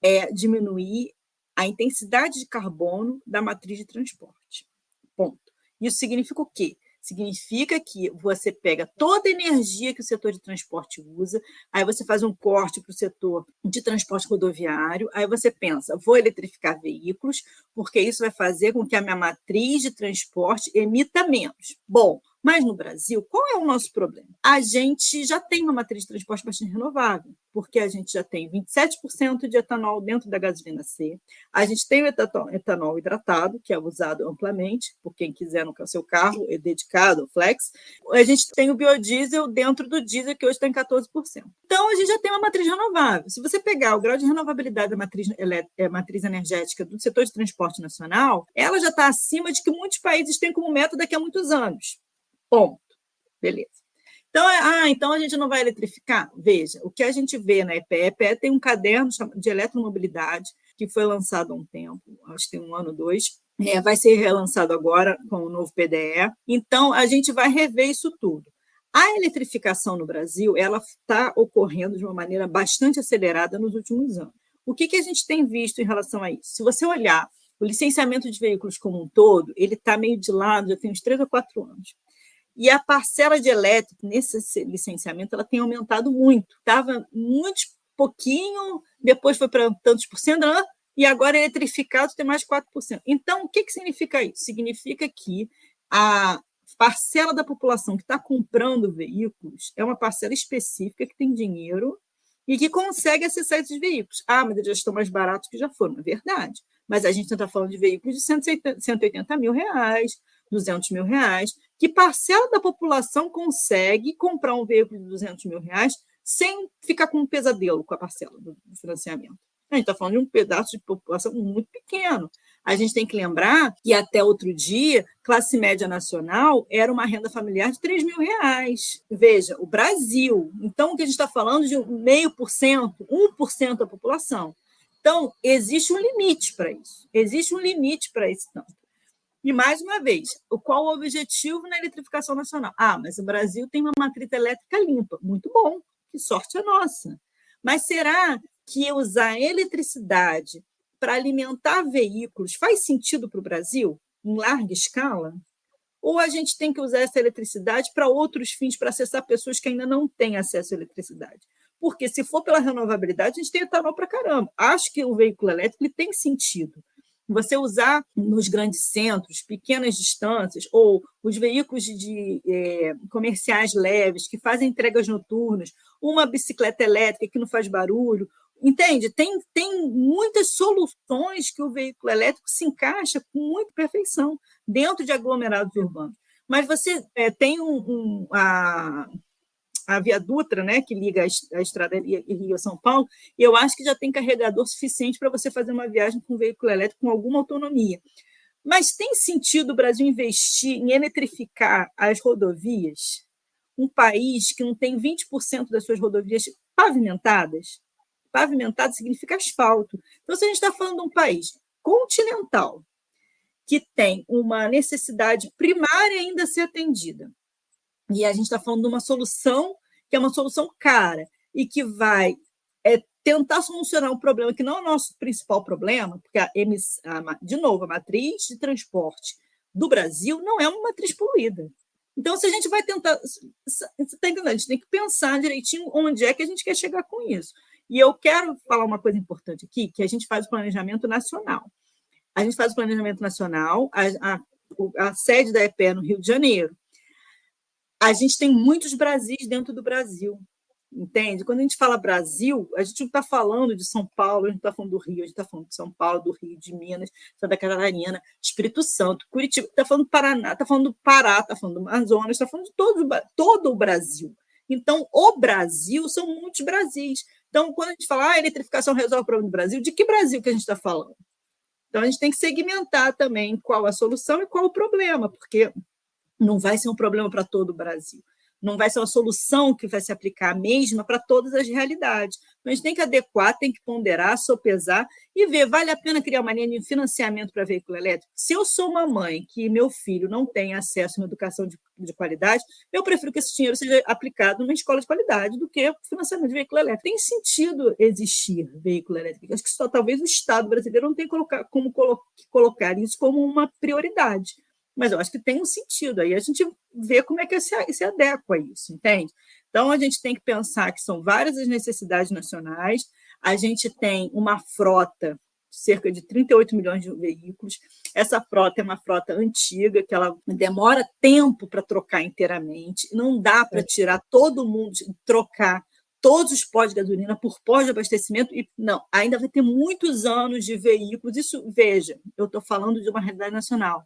é diminuir a intensidade de carbono da matriz de transporte. Ponto. Isso significa o quê? Significa que você pega toda a energia que o setor de transporte usa, aí você faz um corte para o setor de transporte rodoviário, aí você pensa, vou eletrificar veículos, porque isso vai fazer com que a minha matriz de transporte emita menos. Bom, mas no Brasil, qual é o nosso problema? A gente já tem uma matriz de transporte bastante renovável, porque a gente já tem 27% de etanol dentro da gasolina C, a gente tem o etanol hidratado, que é usado amplamente, por quem quiser no seu carro, é dedicado, flex. A gente tem o biodiesel dentro do diesel, que hoje está em 14%. Então, a gente já tem uma matriz renovável. Se você pegar o grau de renovabilidade da matriz energética do setor de transporte nacional, ela já está acima de que muitos países têm como meta daqui a muitos anos. Ponto. Beleza. Então a gente não vai eletrificar? Veja, o que a gente vê na EPE, a EPE tem um caderno de eletromobilidade que foi lançado há um tempo, acho que tem 1 ano, 2, vai ser relançado agora com o novo PDE. Então, a gente vai rever isso tudo. A eletrificação no Brasil ela está ocorrendo de uma maneira bastante acelerada nos últimos anos. O que a gente tem visto em relação a isso? Se você olhar o licenciamento de veículos como um todo, ele está meio de lado, já tem uns 3 ou 4 anos. E a parcela de elétrico nesse licenciamento ela tem aumentado muito. Estava muito pouquinho, depois foi para tantos por cento, e agora eletrificado tem mais 4%. Então, o que significa isso? Significa que a parcela da população que está comprando veículos é uma parcela específica que tem dinheiro e que consegue acessar esses veículos. Mas eles já estão mais baratos que já foram, é verdade. Mas a gente está falando de veículos de 180 mil reais, 200 mil reais. Que parcela da população consegue comprar um veículo de 200 mil reais sem ficar com um pesadelo com a parcela do financiamento? A gente está falando de um pedaço de população muito pequeno. A gente tem que lembrar que até outro dia, classe média nacional era uma renda familiar de 3 mil reais. Veja, o Brasil. Então, o que a gente está falando de 0,5%, 1% da população. Então, existe um limite para isso. Existe um limite para esse tanto. E, mais uma vez, qual o objetivo na eletrificação nacional? Mas o Brasil tem uma matriz elétrica limpa. Muito bom, que sorte a nossa. Mas será que usar eletricidade para alimentar veículos faz sentido para o Brasil, em larga escala? Ou a gente tem que usar essa eletricidade para outros fins, para acessar pessoas que ainda não têm acesso à eletricidade? Porque, se for pela renovabilidade, a gente tem etanol para caramba. Acho que o veículo elétrico ele tem sentido. Você usar nos grandes centros, pequenas distâncias, ou os veículos comerciais leves, que fazem entregas noturnas, uma bicicleta elétrica que não faz barulho, entende? Tem muitas soluções que o veículo elétrico se encaixa com muita perfeição dentro de aglomerados urbanos. Mas você tem a Via Dutra, né, que liga a estrada Rio a São Paulo, e eu acho que já tem carregador suficiente para você fazer uma viagem com um veículo elétrico com alguma autonomia. Mas tem sentido o Brasil investir em eletrificar as rodovias? Um país que não tem 20% das suas rodovias pavimentadas? Pavimentado significa asfalto. Então, se a gente está falando de um país continental que tem uma necessidade primária ainda a ser atendida, e a gente está falando de uma solução que é uma solução cara e que vai tentar solucionar um problema que não é o nosso principal problema, porque, de novo, a matriz de transporte do Brasil não é uma matriz poluída. Então, se a gente vai tentar... Você está entendendo? A gente tem que pensar direitinho onde é que a gente quer chegar com isso. E eu quero falar uma coisa importante aqui, que a gente faz o planejamento nacional. A gente faz o planejamento nacional, a sede da EPE é no Rio de Janeiro. A gente tem muitos Brasis dentro do Brasil, entende? Quando a gente fala Brasil, a gente não está falando de São Paulo, a gente está falando do Rio, a gente está falando de São Paulo, do Rio, de Minas, Santa Catarina, Espírito Santo, Curitiba, está falando do Paraná, está falando do Pará, está falando do Amazonas, está falando de todo o Brasil. Então, o Brasil são muitos Brasis. Então, quando a gente fala a eletrificação resolve o problema do Brasil, de que Brasil que a gente está falando? Então, a gente tem que segmentar também qual a solução e qual o problema, porque não vai ser um problema para todo o Brasil. Não vai ser uma solução que vai se aplicar a mesma para todas as realidades. Então, a gente tem que adequar, tem que ponderar, sopesar e ver, vale a pena criar uma linha de financiamento para veículo elétrico? Se eu sou uma mãe que meu filho não tem acesso a uma educação de qualidade, eu prefiro que esse dinheiro seja aplicado numa escola de qualidade do que financiamento de veículo elétrico. Tem sentido existir veículo elétrico. Acho que só talvez o Estado brasileiro não tenha como colocar isso como uma prioridade. Mas eu acho que tem um sentido. Aí a gente vê como é que se adequa a isso, entende? Então, a gente tem que pensar que são várias as necessidades nacionais, a gente tem uma frota de cerca de 38 milhões de veículos, essa frota é uma frota antiga, que ela demora tempo para trocar inteiramente, não dá para tirar todo mundo, trocar todos os postos de gasolina por postos de abastecimento, e não, ainda vai ter muitos anos de veículos. Isso, veja, eu estou falando de uma realidade nacional,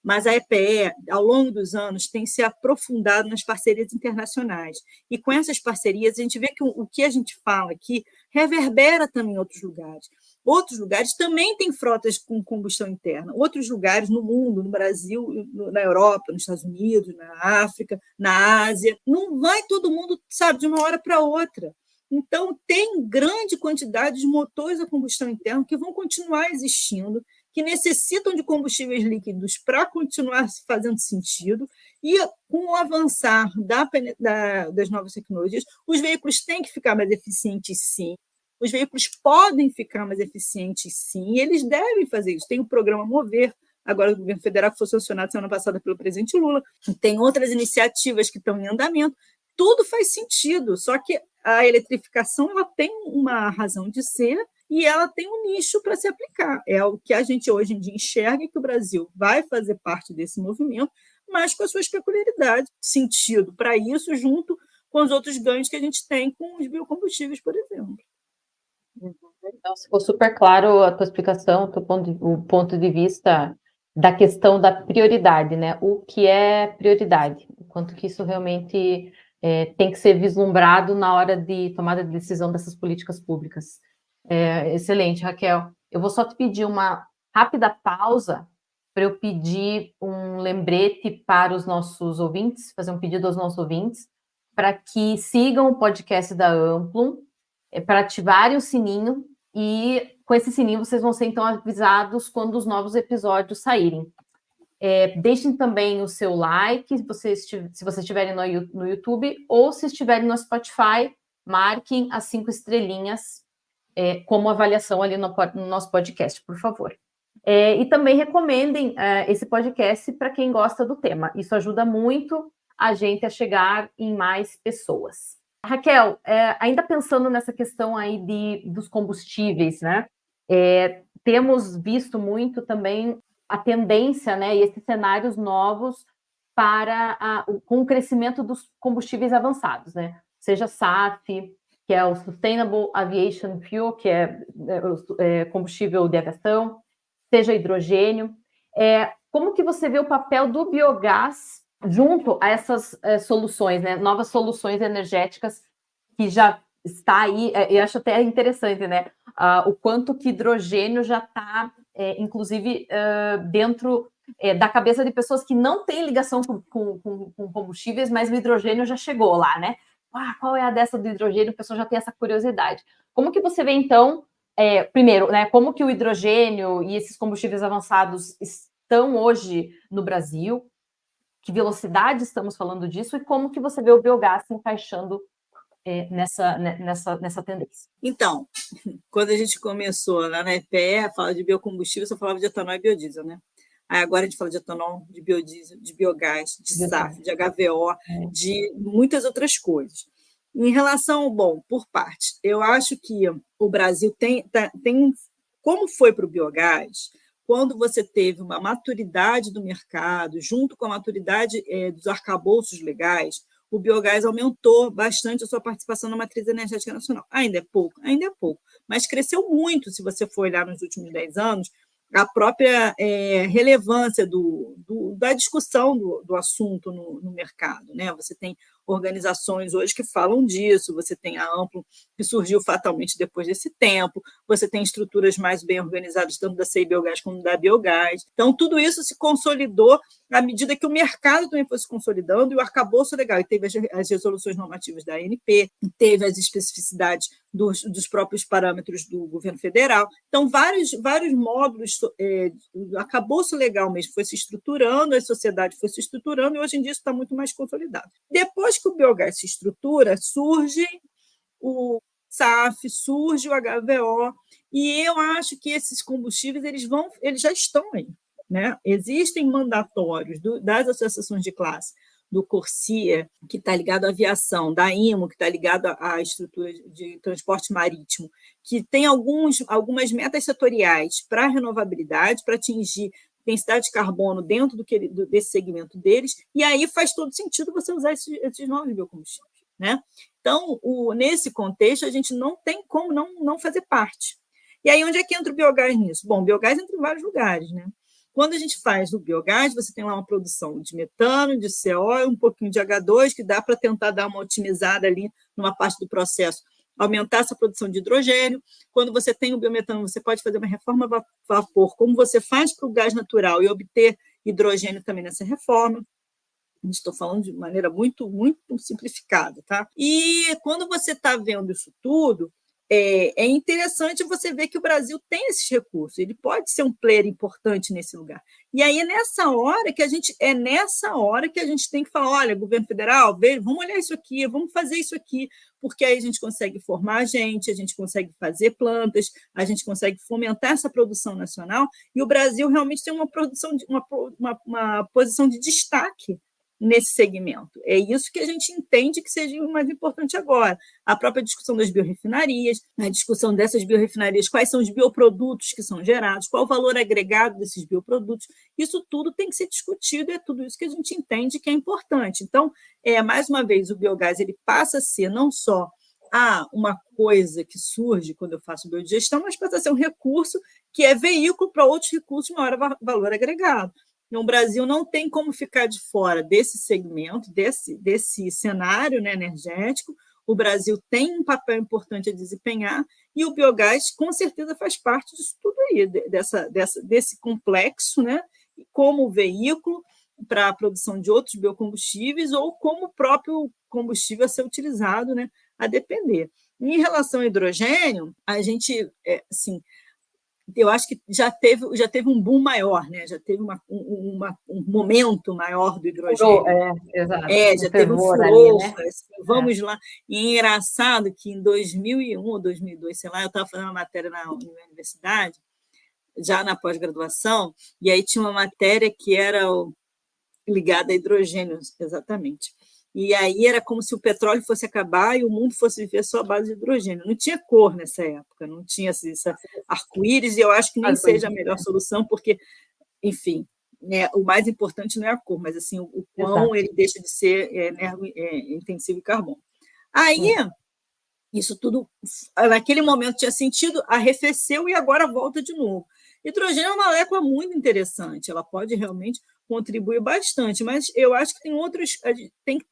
mas a EPE, ao longo dos anos, tem se aprofundado nas parcerias internacionais. E com essas parcerias, a gente vê que o que a gente fala aqui reverbera também em outros lugares. Outros lugares também têm frotas com combustão interna. Outros lugares no mundo, no Brasil, na Europa, nos Estados Unidos, na África, na Ásia. Não vai todo mundo, sabe, de uma hora para outra. Então, tem grande quantidade de motores a combustão interna que vão continuar existindo, que necessitam de combustíveis líquidos para continuar fazendo sentido, e com o avançar das novas tecnologias, os veículos têm que ficar mais eficientes, sim. Os veículos podem ficar mais eficientes, sim, e eles devem fazer isso. Tem o programa Mover, agora do governo federal, que foi sancionado semana passada pelo presidente Lula, tem outras iniciativas que estão em andamento. Tudo faz sentido, só que a eletrificação ela tem uma razão de ser e ela tem um nicho para se aplicar. É o que a gente hoje em dia enxerga que o Brasil vai fazer parte desse movimento, mas com as suas peculiaridades, sentido para isso, junto com os outros ganhos que a gente tem com os biocombustíveis, por exemplo. Então, ficou super claro a tua explicação, o ponto de vista da questão da prioridade, né? O que é prioridade, o quanto que isso realmente tem que ser vislumbrado na hora de tomada de decisão dessas políticas públicas. Excelente, Raquel. Eu vou só te pedir uma rápida pausa para eu pedir um lembrete para os nossos ouvintes, fazer um pedido aos nossos ouvintes, para que sigam o podcast da Amplum, para ativarem o sininho, e com esse sininho vocês vão ser, então, avisados quando os novos episódios saírem. Deixem também o seu like, se vocês estiverem no YouTube, ou se estiverem no Spotify, marquem as 5 estrelinhas como avaliação ali no nosso podcast, por favor. E também recomendem esse podcast para quem gosta do tema. Isso ajuda muito a gente a chegar em mais pessoas. Raquel, ainda pensando nessa questão aí dos combustíveis, né? Temos visto muito também a tendência, né, e esses cenários novos com o crescimento dos combustíveis avançados, né? Seja SAF, que é o Sustainable Aviation Fuel, que é combustível de aviação, seja hidrogênio. Como que você vê o papel do biogás junto a essas soluções, né? Novas soluções energéticas que já está aí? Eu acho até interessante, né? O quanto que hidrogênio já está, inclusive, dentro da cabeça de pessoas que não têm ligação com combustíveis, mas o hidrogênio já chegou lá, né? Qual é a dessa do hidrogênio? A pessoa já tem essa curiosidade. Como que você vê, então, primeiro, né, como que o hidrogênio e esses combustíveis avançados estão hoje no Brasil? Que velocidade estamos falando disso? E como que você vê o biogás se encaixando nessa tendência? Então, quando a gente começou lá na EPE, fala de biocombustível, só falava de etanol e biodiesel, né? Aí agora a gente fala de etanol, de biodiesel, de biogás, de SAF, de HVO, de muitas outras coisas. Em relação, por parte, eu acho que o Brasil tem como foi para o biogás, quando você teve uma maturidade do mercado, junto com a maturidade dos arcabouços legais, o biogás aumentou bastante a sua participação na matriz energética nacional. Ainda é pouco, mas cresceu muito, se você for olhar nos últimos 10 anos, a própria relevância da discussão do assunto no mercado, né? Você tem organizações hoje que falam disso, você tem a Amplum, que surgiu fatalmente depois desse tempo, você tem estruturas mais bem organizadas, tanto da CEI Biogás como da Biogás. Então, tudo isso se consolidou à medida que o mercado também foi se consolidando e o arcabouço legal, e teve as resoluções normativas da ANP, teve as especificidades dos próprios parâmetros do governo federal. Então, vários módulos, o arcabouço legal mesmo foi se estruturando, a sociedade foi se estruturando, e hoje em dia isso está muito mais consolidado. Depois que o biogás se estrutura, surge o SAF, surge o HVO, e eu acho que esses combustíveis eles já estão aí, né? Existem mandatórios das associações de classe, do CORSIA, que está ligado à aviação, da IMO, que está ligado à estrutura de transporte marítimo, que tem algumas metas setoriais para a renovabilidade, para atingir densidade de carbono dentro desse segmento deles, e aí faz todo sentido você usar esses novos biocombustíveis, né? Então, nesse contexto, a gente não tem como não fazer parte. E aí, onde é que entra o biogás nisso? Bom, o biogás entra em vários lugares, né? Quando a gente faz o biogás, você tem lá uma produção de metano, de CO e um pouquinho de H2, que dá para tentar dar uma otimizada ali numa parte do processo, aumentar essa produção de hidrogênio. Quando você tem o biometano, você pode fazer uma reforma a vapor, como você faz para o gás natural, e obter hidrogênio também nessa reforma. Estou falando de maneira muito, muito simplificada, tá? E quando você está vendo isso tudo, é interessante você ver que o Brasil tem esses recursos, ele pode ser um player importante nesse lugar. E aí é nessa hora que a gente tem que falar, olha, governo federal, vamos olhar isso aqui, vamos fazer isso aqui, porque aí a gente consegue formar a gente consegue fazer plantas, a gente consegue fomentar essa produção nacional, e o Brasil realmente tem uma posição de destaque nesse segmento. É isso que a gente entende que seja o mais importante agora. A própria discussão das biorrefinarias, a discussão dessas biorrefinarias, quais são os bioprodutos que são gerados, qual o valor agregado desses bioprodutos, isso tudo tem que ser discutido, é tudo isso que a gente entende que é importante. Então, mais uma vez, o biogás ele passa a ser não só uma coisa que surge quando eu faço biodigestão, mas passa a ser um recurso que é veículo para outros recursos de maior valor agregado. Então, o Brasil não tem como ficar de fora desse segmento, desse cenário, né, energético. O Brasil tem um papel importante a desempenhar e o biogás, com certeza, faz parte disso tudo aí, desse complexo, né, como veículo para a produção de outros biocombustíveis ou como próprio combustível a ser utilizado, né, a depender. Em relação ao hidrogênio, a gente, assim, eu acho que já teve um boom maior, né? Já teve um momento maior do hidrogênio. Exato. Já teve um furor. Ali, né? Assim, vamos lá. E é engraçado que em 2001 ou 2002, sei lá, eu estava fazendo uma matéria na universidade, já na pós-graduação, e aí tinha uma matéria que era ligada a hidrogênio, exatamente. E aí era como se o petróleo fosse acabar e o mundo fosse viver só à base de hidrogênio. Não tinha cor nessa época, não tinha esse arco-íris, e eu acho que nem seja a melhor solução, porque, enfim, né, o mais importante não é a cor, mas assim, o quão ele deixa de ser intensivo em carbono. Aí, isso tudo, naquele momento tinha sentido, arrefeceu e agora volta de novo. Hidrogênio é uma molécula muito interessante, ela pode realmente contribui bastante, mas eu acho que tem que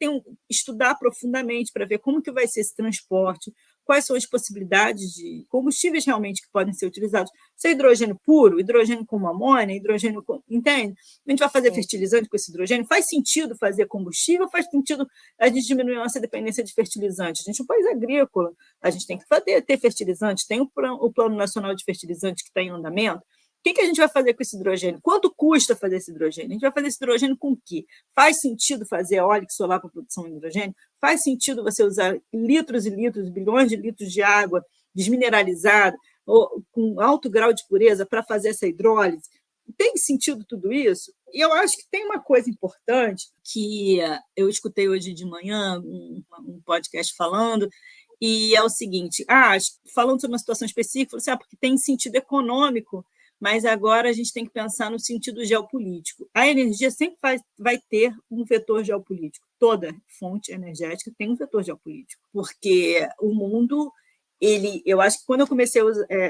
estudar profundamente para ver como que vai ser esse transporte, quais são as possibilidades de combustíveis realmente que podem ser utilizados. Se é hidrogênio puro, hidrogênio com amônia, hidrogênio com... Entende? A gente vai fazer fertilizante com esse hidrogênio? Faz sentido fazer combustível? Faz sentido a gente diminuir a nossa dependência de fertilizante? A gente é um país agrícola, a gente tem que ter fertilizante, tem o Plano Nacional de Fertilizante que está em andamento. O que a gente vai fazer com esse hidrogênio? Quanto custa fazer esse hidrogênio? A gente vai fazer esse hidrogênio com o quê? Faz sentido fazer eólica e solar para produção de hidrogênio? Faz sentido você usar litros e litros, bilhões de litros de água desmineralizada, ou com alto grau de pureza para fazer essa hidrólise? Tem sentido tudo isso? E eu acho que tem uma coisa importante que eu escutei hoje de manhã, um podcast falando, e é o seguinte, falando sobre uma situação específica, porque tem sentido econômico, mas agora a gente tem que pensar no sentido geopolítico. A energia sempre vai ter um vetor geopolítico. Toda fonte energética tem um vetor geopolítico, porque o mundo, eu acho que quando eu comecei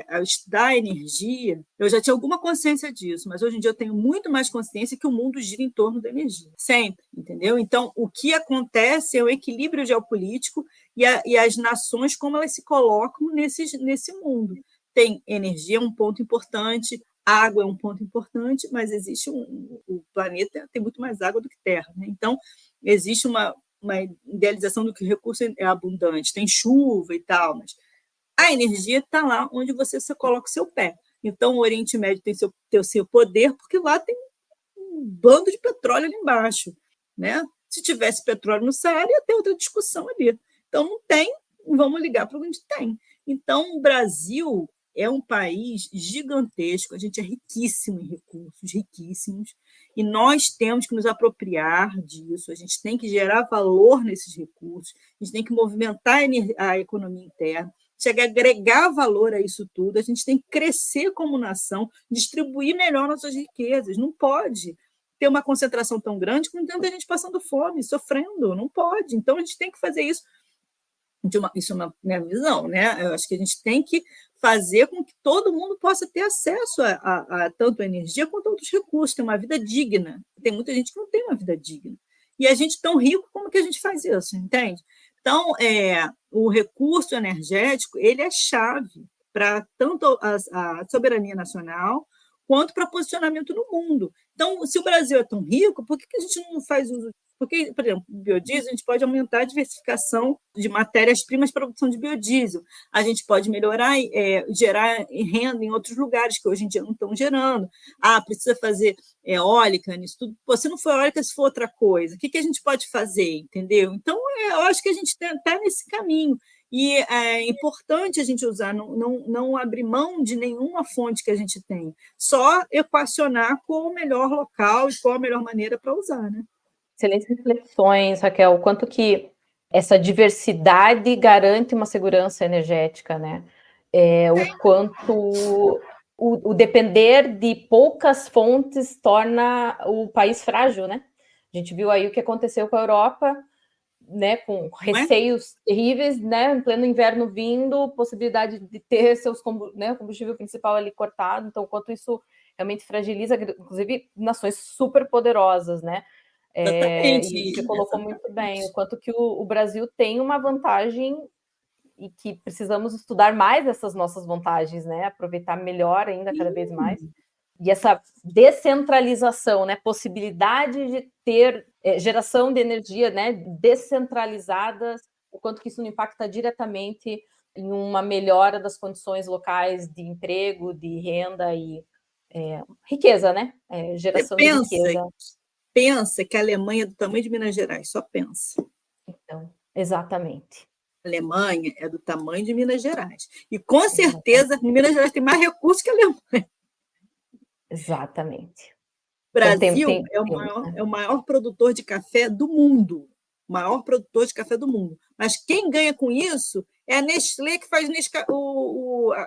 a estudar a energia, eu já tinha alguma consciência disso, mas hoje em dia eu tenho muito mais consciência que o mundo gira em torno da energia, sempre, entendeu? Então, o que acontece é o equilíbrio geopolítico e as nações, como elas se colocam nesse mundo. Tem energia, um ponto importante, água é um ponto importante, mas existe o planeta tem muito mais água do que terra, né? Então, existe uma idealização do que o recurso é abundante, tem chuva e tal, mas a energia está lá onde você coloca o seu pé. Então, o Oriente Médio tem o seu poder, porque lá tem um bando de petróleo ali embaixo, né? Se tivesse petróleo no Saara, ia ter outra discussão ali. Então, não tem, vamos ligar para onde tem. Então, o Brasil é um país gigantesco, a gente é riquíssimo em recursos, riquíssimos, e nós temos que nos apropriar disso, a gente tem que gerar valor nesses recursos, a gente tem que movimentar a economia interna, chegar a agregar valor a isso tudo, a gente tem que crescer como nação, distribuir melhor nossas riquezas, não pode ter uma concentração tão grande com tanta gente passando fome, sofrendo, não pode, então a gente tem que fazer isso. Isso é uma minha visão, né? Eu acho que a gente tem que fazer com que todo mundo possa ter acesso a tanto a energia quanto a outros recursos, ter uma vida digna. Tem muita gente que não tem uma vida digna. E a gente tão rico, como que a gente faz isso, entende? Então, o recurso energético ele é chave para tanto a soberania nacional quanto para posicionamento no mundo. Então, se o Brasil é tão rico, por que a gente não faz uso? Porque, por exemplo, o biodiesel, a gente pode aumentar a diversificação de matérias-primas para a produção de biodiesel. A gente pode melhorar, gerar renda em outros lugares que hoje em dia não estão gerando. Precisa fazer eólica nisso tudo. Pô, se não for eólica, se for outra coisa, o que a gente pode fazer, entendeu? Então, eu acho que a gente está nesse caminho. E é importante a gente usar, não abrir mão de nenhuma fonte que a gente tem, só equacionar qual o melhor local e qual a melhor maneira para usar, né? Excelentes reflexões, Raquel. O quanto que essa diversidade garante uma segurança energética, né? O quanto o depender de poucas fontes torna o país frágil, né? A gente viu aí o que aconteceu com a Europa, né, com receios terríveis, né, em pleno inverno vindo, possibilidade de ter o combustível principal ali cortado, então quanto isso realmente fragiliza, inclusive, nações super poderosas, né? E você colocou muito bem, o quanto que o Brasil tem uma vantagem e que precisamos estudar mais essas nossas vantagens, né? Aproveitar melhor ainda, cada vez mais. E essa descentralização, né? Possibilidade de ter geração de energia, né? Descentralizadas, o quanto que isso não impacta diretamente em uma melhora das condições locais de emprego, de renda e riqueza, né? Geração de riqueza. Pensa que a Alemanha é do tamanho de Minas Gerais, só pensa. Então, exatamente. A Alemanha é do tamanho de Minas Gerais. E, com certeza, Minas Gerais tem mais recursos que a Alemanha. Exatamente. O Brasil é o maior produtor de café do mundo. O maior produtor de café do mundo. Mas quem ganha com isso é a Nestlé, que faz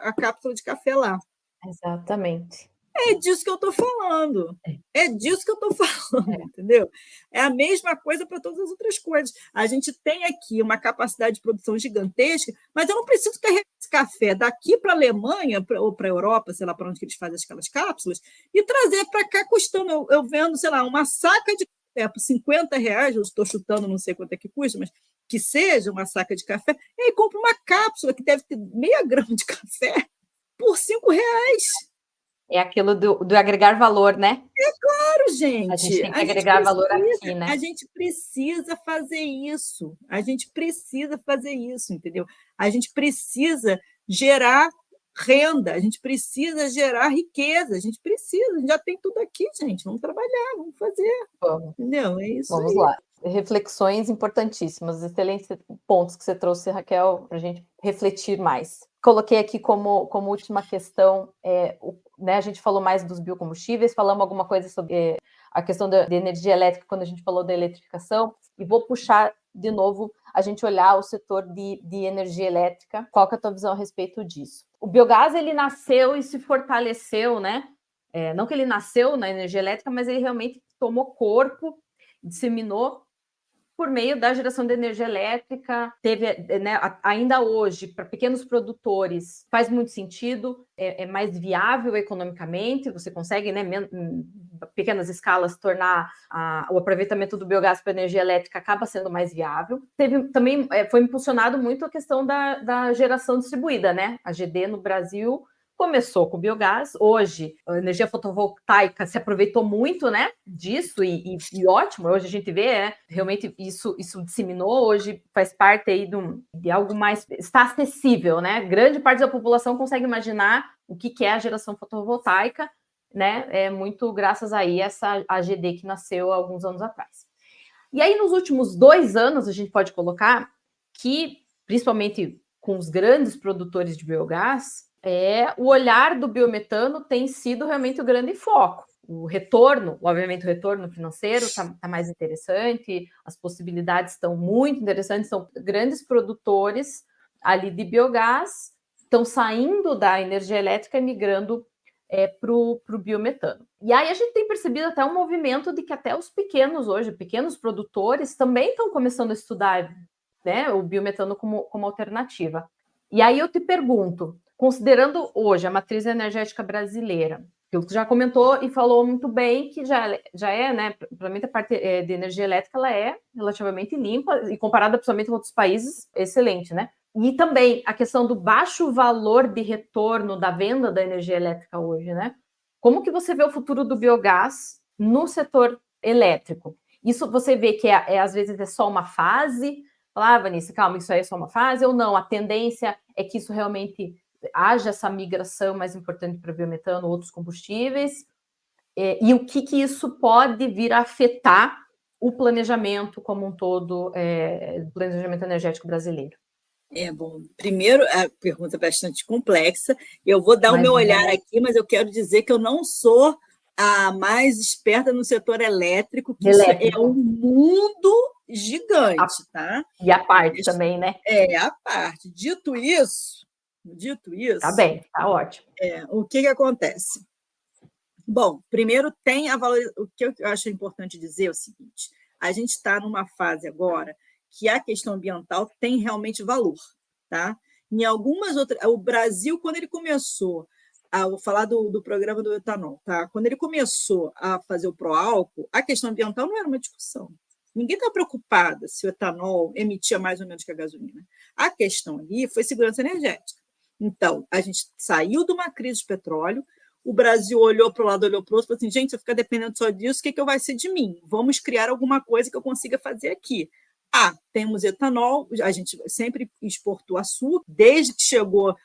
a cápsula de café lá. Exatamente. É disso que eu estou falando. É disso que eu estou falando, entendeu? É a mesma coisa para todas as outras coisas. A gente tem aqui uma capacidade de produção gigantesca, mas eu não preciso carregar esse café daqui para a Alemanha ou para a Europa, sei lá para onde que eles fazem aquelas cápsulas, e trazer para cá custando. Eu vendo, sei lá, uma saca de café por R$50, eu estou chutando, não sei quanto é que custa, mas que seja uma saca de café, e aí compro uma cápsula que deve ter meia grama de café por R$5. É aquilo do agregar valor, né? É claro, gente. A gente tem que agregar valor aqui, né? A gente precisa fazer isso. A gente precisa fazer isso, entendeu? A gente precisa gerar renda, a gente precisa gerar riqueza, a gente já tem tudo aqui, gente. Vamos trabalhar, vamos fazer. Vamos. Entendeu? É isso. Vamos aí. Lá. Reflexões importantíssimas, excelentes pontos que você trouxe, Raquel, para a gente refletir mais. Coloquei aqui como última questão, né, a gente falou mais dos biocombustíveis, falamos alguma coisa sobre a questão da energia elétrica quando a gente falou da eletrificação, e vou puxar de novo a gente olhar o setor de energia elétrica. Qual que é a tua visão a respeito disso? O biogás, ele nasceu e se fortaleceu, né? Não que ele nasceu na energia elétrica, mas ele realmente tomou corpo, disseminou por meio da geração de energia elétrica. Teve, né, ainda hoje, para pequenos produtores, faz muito sentido, é mais viável economicamente, você consegue, né, em pequenas escalas, tornar o aproveitamento do biogás para energia elétrica acaba sendo mais viável. Também foi impulsionado muito a questão da geração distribuída, né? A GD no Brasil começou com biogás, hoje a energia fotovoltaica se aproveitou muito, né, disso, e ótimo, hoje a gente vê, realmente isso disseminou, hoje faz parte aí de algo mais, está acessível, né, grande parte da população consegue imaginar o que é a geração fotovoltaica, né, muito graças aí a essa AGD que nasceu há alguns anos atrás. E aí, nos últimos 2 anos, a gente pode colocar que, principalmente com os grandes produtores de biogás, o olhar do biometano tem sido realmente o grande foco. O retorno, obviamente o retorno financeiro está mais interessante, as possibilidades estão muito interessantes, são grandes produtores ali de biogás, estão saindo da energia elétrica e migrando para o biometano. E aí a gente tem percebido até um movimento de que até os pequenos produtores também estão começando a estudar, né, o biometano como alternativa. E aí eu te pergunto, considerando hoje a matriz energética brasileira, que você já comentou e falou muito bem que já é, né, provavelmente a parte de energia elétrica ela é relativamente limpa e comparada principalmente com outros países, excelente, né? E também a questão do baixo valor de retorno da venda da energia elétrica hoje, né? Como que você vê o futuro do biogás no setor elétrico? Isso você vê que às vezes é só uma fase? Vanessa, calma, isso aí é só uma fase ou não? A tendência é que isso realmente haja essa migração mais importante para biometano, outros combustíveis, e o que isso pode vir a afetar o planejamento como um todo, planejamento energético brasileiro? Bom, primeiro, a pergunta é bastante complexa, eu vou dar o meu olhar aqui, mas eu quero dizer que eu não sou a mais esperta no setor elétrico, que isso é um mundo gigante, tá? E a parte também, né? É, a parte. Dito isso... Tá bem, tá ótimo. O que acontece? Bom, primeiro tem a valorização. O que eu acho importante dizer é o seguinte: a gente está numa fase agora que a questão ambiental tem realmente valor, tá? Em algumas outras, o Brasil, quando ele começou vou falar do programa do etanol, tá? Quando ele começou a fazer o pró-álcool, a questão ambiental não era uma discussão. Ninguém está preocupado se o etanol emitia mais ou menos que a gasolina. A questão ali foi segurança energética. Então, a gente saiu de uma crise de petróleo, o Brasil olhou para o lado, olhou para o outro, falou assim, gente, se eu ficar dependendo só disso, o que vai ser de mim? Vamos criar alguma coisa que eu consiga fazer aqui. Temos etanol, a gente sempre exportou açúcar, desde que chegou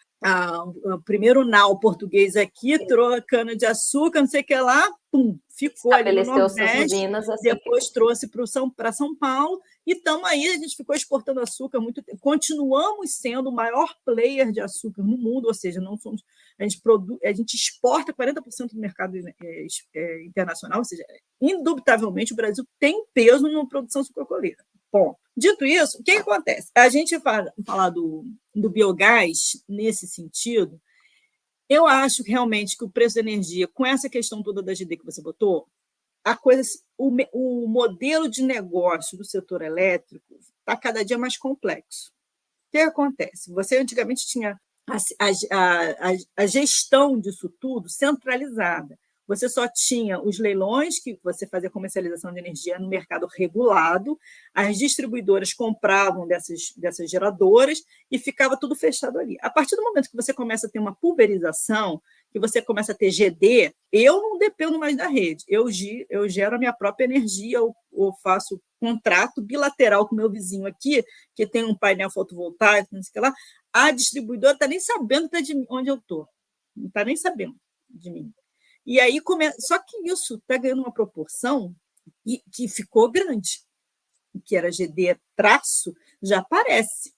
o primeiro nau português aqui, trouxe cana-de-açúcar, não sei o que lá, pum, ficou ali no Nordeste, assim, depois trouxe para São Paulo, e estamos aí, a gente ficou exportando açúcar muito tempo. Continuamos sendo o maior player de açúcar no mundo, ou seja, não somos, a gente exporta 40% do mercado internacional, ou seja, indubitavelmente o Brasil tem peso na produção sucrocoleira. Bom, dito isso, o que acontece? A gente falar do biogás nesse sentido, eu acho realmente que o preço da energia, com essa questão toda da GD que você botou, o modelo de negócio do setor elétrico está cada dia mais complexo. O que acontece? Você antigamente tinha a gestão disso tudo centralizada. Você só tinha os leilões, que você fazia comercialização de energia no mercado regulado, as distribuidoras compravam dessas geradoras e ficava tudo fechado ali. A partir do momento que você começa a ter uma pulverização, que você começa a ter GD, eu não dependo mais da rede, eu gero a minha própria energia, eu faço contrato bilateral com o meu vizinho aqui, que tem um painel fotovoltaico, não sei o que lá, a distribuidora está nem sabendo de onde eu estou, não está nem sabendo de mim. E aí só que isso está ganhando uma proporção que ficou grande, que era GD traço, já aparece.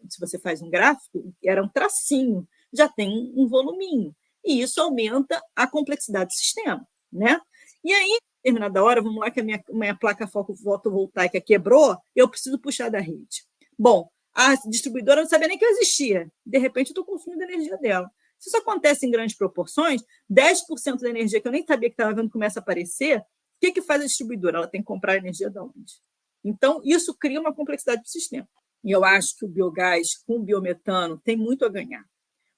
Se você faz um gráfico, era um tracinho, já tem um voluminho. E isso aumenta a complexidade do sistema. Né? E aí, em determinada hora, vamos lá que a minha placa fotovoltaica quebrou, eu preciso puxar da rede. Bom, a distribuidora não sabia nem que eu existia. De repente, eu estou consumindo a energia dela. Se isso acontece em grandes proporções, 10% da energia que eu nem sabia que estava vendo começa a aparecer, o que faz a distribuidora? Ela tem que comprar energia de onde? Então, isso cria uma complexidade do sistema. E eu acho que o biogás com o biometano tem muito a ganhar.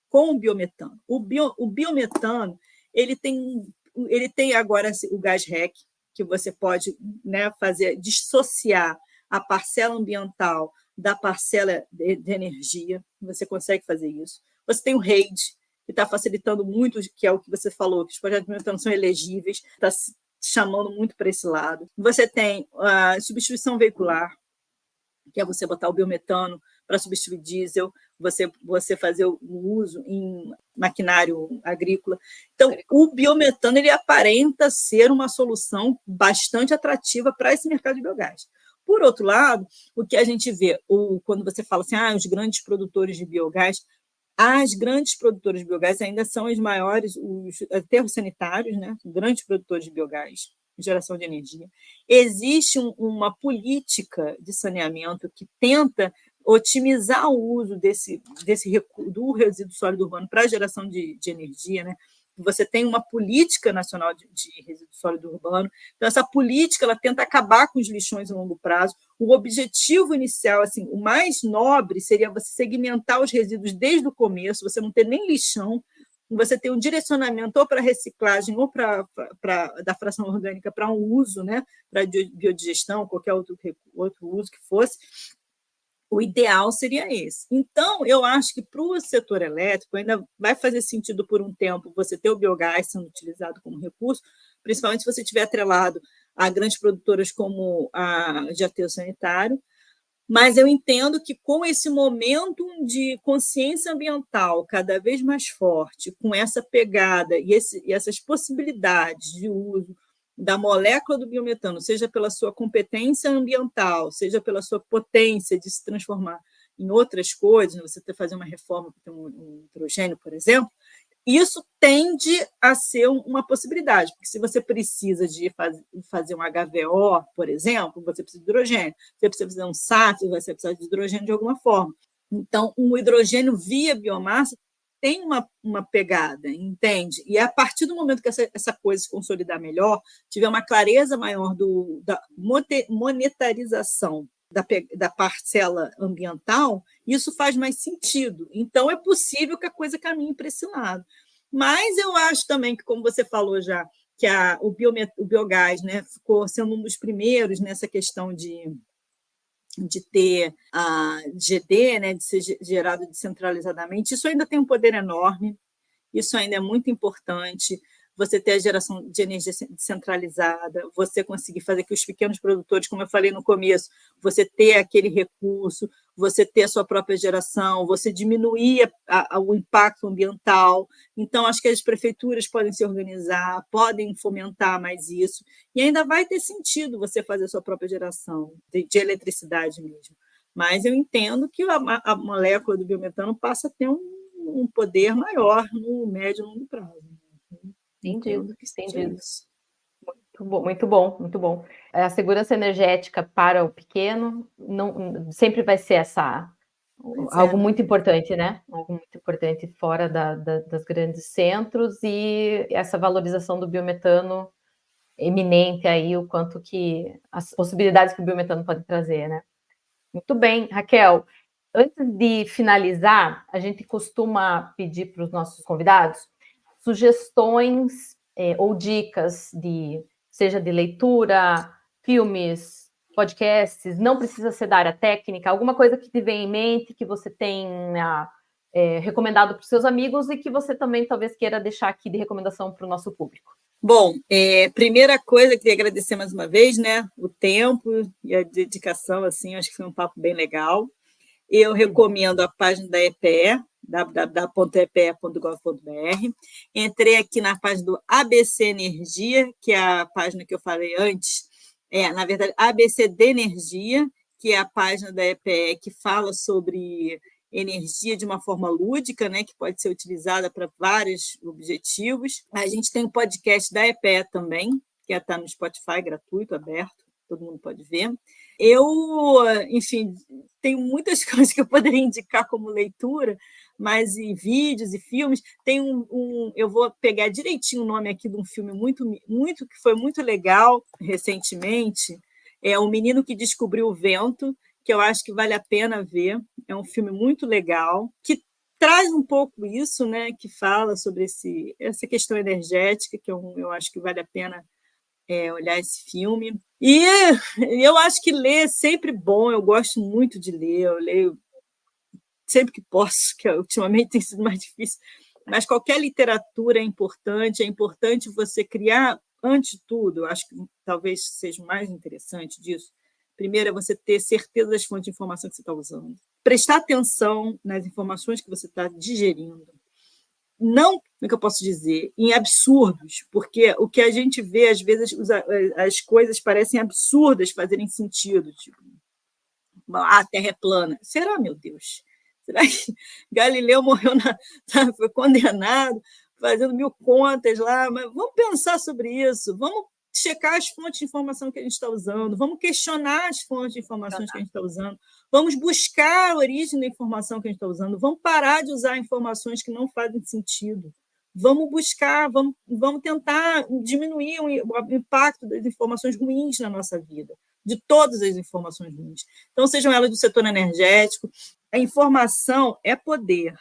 Com o biometano. O biometano, ele tem agora o gás REC, que você pode, né, dissociar a parcela ambiental da parcela de energia. Você consegue fazer isso. Você tem o REID, que está facilitando muito, que é o que você falou, que os projetos de biometano são elegíveis, está chamando muito para esse lado. Você tem a substituição veicular, que é você botar o biometano para substituir diesel, você fazer o uso em maquinário agrícola. Então, o biometano ele aparenta ser uma solução bastante atrativa para esse mercado de biogás. Por outro lado, o que a gente vê, quando você fala assim, os grandes produtores de biogás, as grandes produtoras de biogás ainda são as maiores, os aterros sanitários, né? Grandes produtores de biogás, geração de energia. Existe uma política de saneamento que tenta otimizar o uso do resíduo sólido urbano para a geração de energia, né? Você tem uma política nacional de resíduo sólido urbano. Então, essa política ela tenta acabar com os lixões a longo prazo. O objetivo inicial, assim, o mais nobre, seria você segmentar os resíduos desde o começo, você não ter nem lixão, você ter um direcionamento ou para reciclagem ou da fração orgânica para um uso, né, para biodigestão, qualquer outro uso que fosse. O ideal seria esse. Então, eu acho que para o setor elétrico ainda vai fazer sentido por um tempo você ter o biogás sendo utilizado como recurso, principalmente se você estiver atrelado a grandes produtoras como a de aterro sanitário, mas eu entendo que com esse momento de consciência ambiental cada vez mais forte, com essa pegada e essas possibilidades de uso da molécula do biometano, seja pela sua competência ambiental, seja pela sua potência de se transformar em outras coisas, você fazer uma reforma para ter um hidrogênio, por exemplo, isso tende a ser uma possibilidade, porque se você precisa de fazer um HVO, por exemplo, você precisa de hidrogênio. Se você precisa fazer um SAF, você precisa de hidrogênio de alguma forma. Então, o hidrogênio via biomassa tem uma pegada, entende? E a partir do momento que essa coisa se consolidar melhor, tiver uma clareza maior da monetarização da parcela ambiental, isso faz mais sentido. Então, é possível que a coisa caminhe para esse lado. Mas eu acho também que, como você falou já, que o biogás, né, ficou sendo um dos primeiros nessa questão de ter a GD, né, de ser gerado descentralizadamente, isso ainda tem um poder enorme, isso ainda é muito importante. Você ter a geração de energia descentralizada, você conseguir fazer que os pequenos produtores, como eu falei no começo, você ter aquele recurso, você ter a sua própria geração, você diminuir o impacto ambiental. Então, acho que as prefeituras podem se organizar, podem fomentar mais isso, e ainda vai ter sentido você fazer a sua própria geração de eletricidade mesmo. Mas eu entendo que a molécula do biometano passa a ter um poder maior no médio e longo prazo. Entendido, entendido. Muito bom, muito bom, muito bom. A segurança energética para o pequeno não sempre vai ser algo muito importante, né? Algo muito importante fora das grandes centros, e essa valorização do biometano eminente aí, o quanto que as possibilidades que o biometano pode trazer, né? Muito bem, Raquel. Antes de finalizar, a gente costuma pedir para os nossos convidados sugestões ou dicas seja de leitura, filmes, podcasts, não precisa ser da área técnica, alguma coisa que te vem em mente, que você tenha recomendado para os seus amigos e que você também talvez queira deixar aqui de recomendação para o nosso público. Bom, primeira coisa, queria agradecer mais uma vez, né, o tempo e a dedicação, assim, acho que foi um papo bem legal. Eu recomendo a página da EPE, www.epe.gov.br. Entrei aqui na página do ABC Energia, que é a página que eu falei antes, na verdade, ABC de Energia, que é a página da EPE que fala sobre energia de uma forma lúdica, né, que pode ser utilizada para vários objetivos. A gente tem um podcast da EPE também, que está no Spotify, gratuito, aberto, todo mundo pode ver. Eu, enfim, tenho muitas coisas que eu poderia indicar como leitura, mas em vídeos e filmes, tem eu vou pegar direitinho o nome aqui de um filme que foi muito legal recentemente, é O Menino que Descobriu o Vento, que eu acho que vale a pena ver. É um filme muito legal, que traz um pouco isso, né, que fala sobre essa questão energética, que eu acho que vale a pena olhar esse filme. E eu acho que ler é sempre bom, eu gosto muito de ler, eu leio sempre que posso, que ultimamente tem sido mais difícil, mas qualquer literatura é importante você criar, antes de tudo, eu acho que talvez seja o mais interessante disso, primeiro é você ter certeza das fontes de informação que você está usando, prestar atenção nas informações que você está digerindo, não, como é que eu posso dizer, em absurdos, porque o que a gente vê, às vezes, as coisas parecem absurdas fazerem sentido, tipo, a Terra é plana. Será, meu Deus? Será que Galileu morreu, foi condenado, fazendo 1000 contas lá? Mas vamos pensar sobre isso, vamos checar as fontes de informação que a gente está usando, vamos questionar as fontes de informações que a gente está usando, vamos buscar a origem da informação que a gente está usando, vamos parar de usar informações que não fazem sentido, vamos buscar, vamos tentar diminuir o impacto das informações ruins na nossa vida, de todas as informações ruins. Então, sejam elas do setor energético, a informação é poder.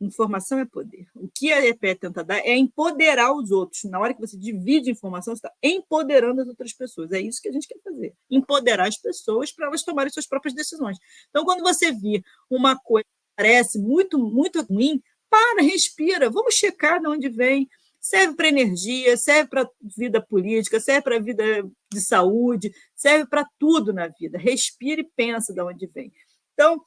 Informação é poder. O que a EPE tenta dar é empoderar os outros. Na hora que você divide informação, você está empoderando as outras pessoas. É isso que a gente quer fazer. Empoderar as pessoas para elas tomarem suas próprias decisões. Então, quando você vir uma coisa que parece muito, muito ruim, respira, vamos checar de onde vem. Serve para energia, serve para vida política, serve para vida de saúde, serve para tudo na vida. Respira e pensa de onde vem. Então,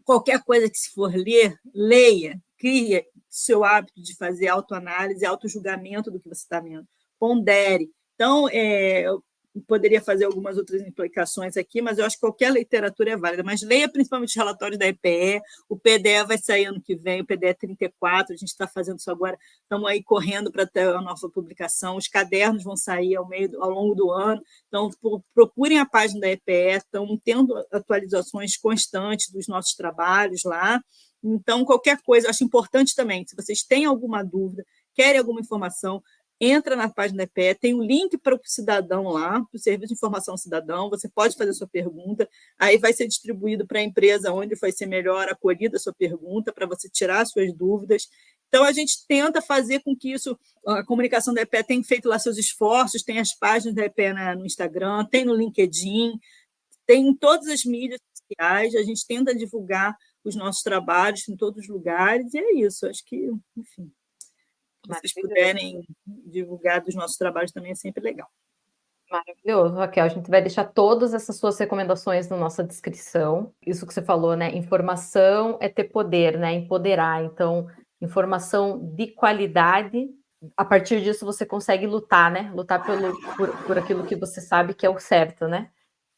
qualquer coisa que se for ler, leia, crie seu hábito de fazer autoanálise, autojulgamento do que você está vendo, pondere. Então, poderia fazer algumas outras implicações aqui, mas eu acho que qualquer literatura é válida. Mas leia principalmente os relatórios da EPE, o PDE vai sair ano que vem, o PDE 34, a gente está fazendo isso agora, estamos aí correndo para ter a nova publicação, os cadernos vão sair ao longo do ano, então procurem a página da EPE, estão tendo atualizações constantes dos nossos trabalhos lá, então qualquer coisa, eu acho importante também, se vocês têm alguma dúvida, querem alguma informação, entra na página da EPE, tem um link para o cidadão lá, para o Serviço de Informação ao Cidadão, você pode fazer a sua pergunta, aí vai ser distribuído para a empresa onde vai ser melhor acolhida a sua pergunta, para você tirar as suas dúvidas. Então, a gente tenta fazer com que isso, a comunicação da EPE tem feito lá seus esforços, tem as páginas da EPE no Instagram, tem no LinkedIn, tem em todas as mídias sociais, a gente tenta divulgar os nossos trabalhos em todos os lugares, e é isso, acho que, enfim... Se vocês puderem divulgar dos nossos trabalhos também é sempre legal. Maravilhoso, Raquel. A gente vai deixar todas essas suas recomendações na nossa descrição. Isso que você falou, né? Informação é ter poder, né? Empoderar. Então, informação de qualidade. A partir disso, você consegue lutar, né? Lutar por aquilo que você sabe que é o certo, né?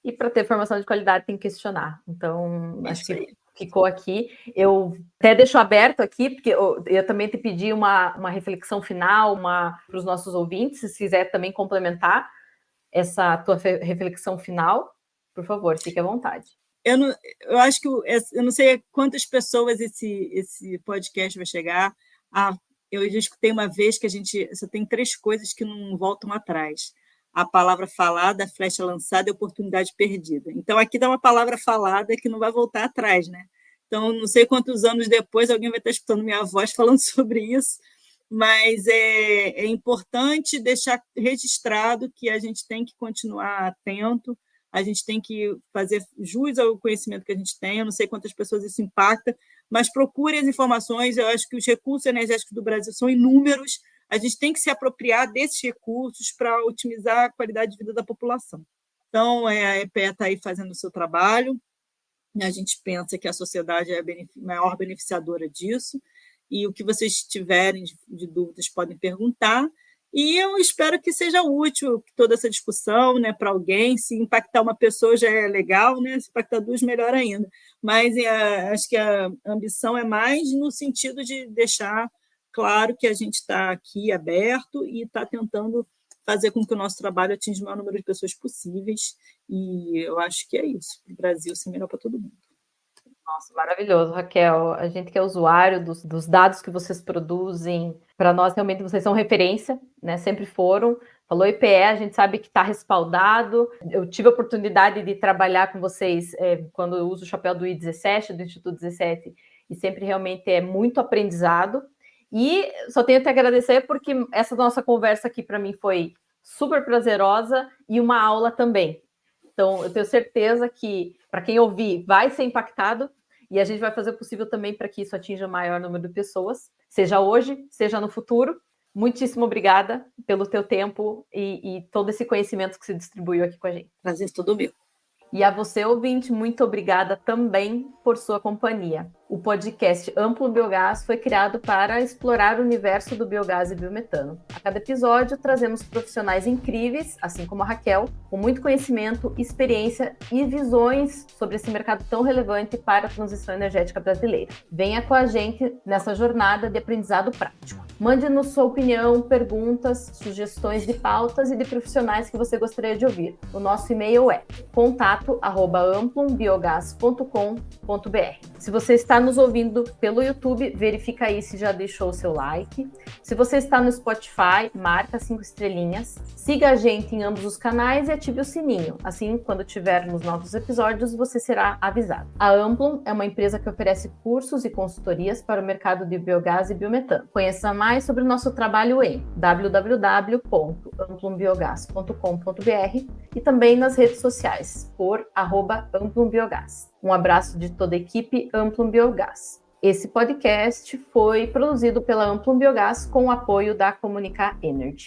E para ter formação de qualidade, tem que questionar. Então, acho que ficou aqui. Eu até deixo aberto aqui, porque eu também te pedi uma reflexão final para os nossos ouvintes, se quiser também complementar essa tua reflexão final, por favor, fique à vontade. Eu acho que eu não sei quantas pessoas esse podcast vai chegar. Eu já escutei uma vez que só tem 3 coisas que não voltam atrás. A palavra falada, a flecha lançada e a oportunidade perdida. Então, aqui dá uma palavra falada que não vai voltar atrás, né? Então, não sei quantos anos depois alguém vai estar escutando minha voz falando sobre isso, mas é importante deixar registrado que a gente tem que continuar atento, a gente tem que fazer jus ao conhecimento que a gente tem, eu não sei quantas pessoas isso impacta, mas procure as informações, eu acho que os recursos energéticos do Brasil são inúmeros, a gente tem que se apropriar desses recursos para otimizar a qualidade de vida da população. Então, a EPE está aí fazendo o seu trabalho, a gente pensa que a sociedade é a maior beneficiadora disso, e o que vocês tiverem de dúvidas podem perguntar, e eu espero que seja útil toda essa discussão, né, para alguém. Se impactar uma pessoa já é legal, né? Se impactar 2, melhor ainda. Mas acho que a ambição é mais no sentido de deixar claro que a gente está aqui aberto e está tentando fazer com que o nosso trabalho atinja o maior número de pessoas possíveis, e eu acho que é isso, para o Brasil ser melhor para todo mundo. Nossa, maravilhoso, Raquel. A gente que é usuário dos dados que vocês produzem, para nós realmente vocês são referência, né? Sempre foram. Falou IPE, a gente sabe que está respaldado. Eu tive a oportunidade de trabalhar com vocês quando eu uso o chapéu do I17, do Instituto 17, e sempre realmente é muito aprendizado. E só tenho a te agradecer porque essa nossa conversa aqui para mim foi super prazerosa e uma aula também. Então, eu tenho certeza que, para quem ouvir, vai ser impactado e a gente vai fazer o possível também para que isso atinja o maior número de pessoas, seja hoje, seja no futuro. Muitíssimo obrigada pelo teu tempo e todo esse conhecimento que se distribuiu aqui com a gente. Prazer todo meu. E a você, ouvinte, muito obrigada também por sua companhia. O podcast Amplo Biogás foi criado para explorar o universo do biogás e biometano. A cada episódio, trazemos profissionais incríveis, assim como a Raquel, com muito conhecimento, experiência e visões sobre esse mercado tão relevante para a transição energética brasileira. Venha com a gente nessa jornada de aprendizado prático. Mande-nos sua opinião, perguntas, sugestões de pautas e de profissionais que você gostaria de ouvir. O nosso e-mail é contato@amplumbiogas.com.br. Se você está nos ouvindo pelo YouTube, verifica aí se já deixou o seu like. Se você está no Spotify, marca 5 estrelinhas. Siga a gente em ambos os canais e ative o sininho. Assim, quando tivermos novos episódios, você será avisado. A Amplum é uma empresa que oferece cursos e consultorias para o mercado de biogás e biometano. Conheça mais sobre o nosso trabalho em www.amplumbiogas.com.br e também nas redes sociais, por @amplumbiogas. Um abraço de toda a equipe Amplum Biogás. Esse podcast foi produzido pela Amplum Biogás com o apoio da Comunicar Energy.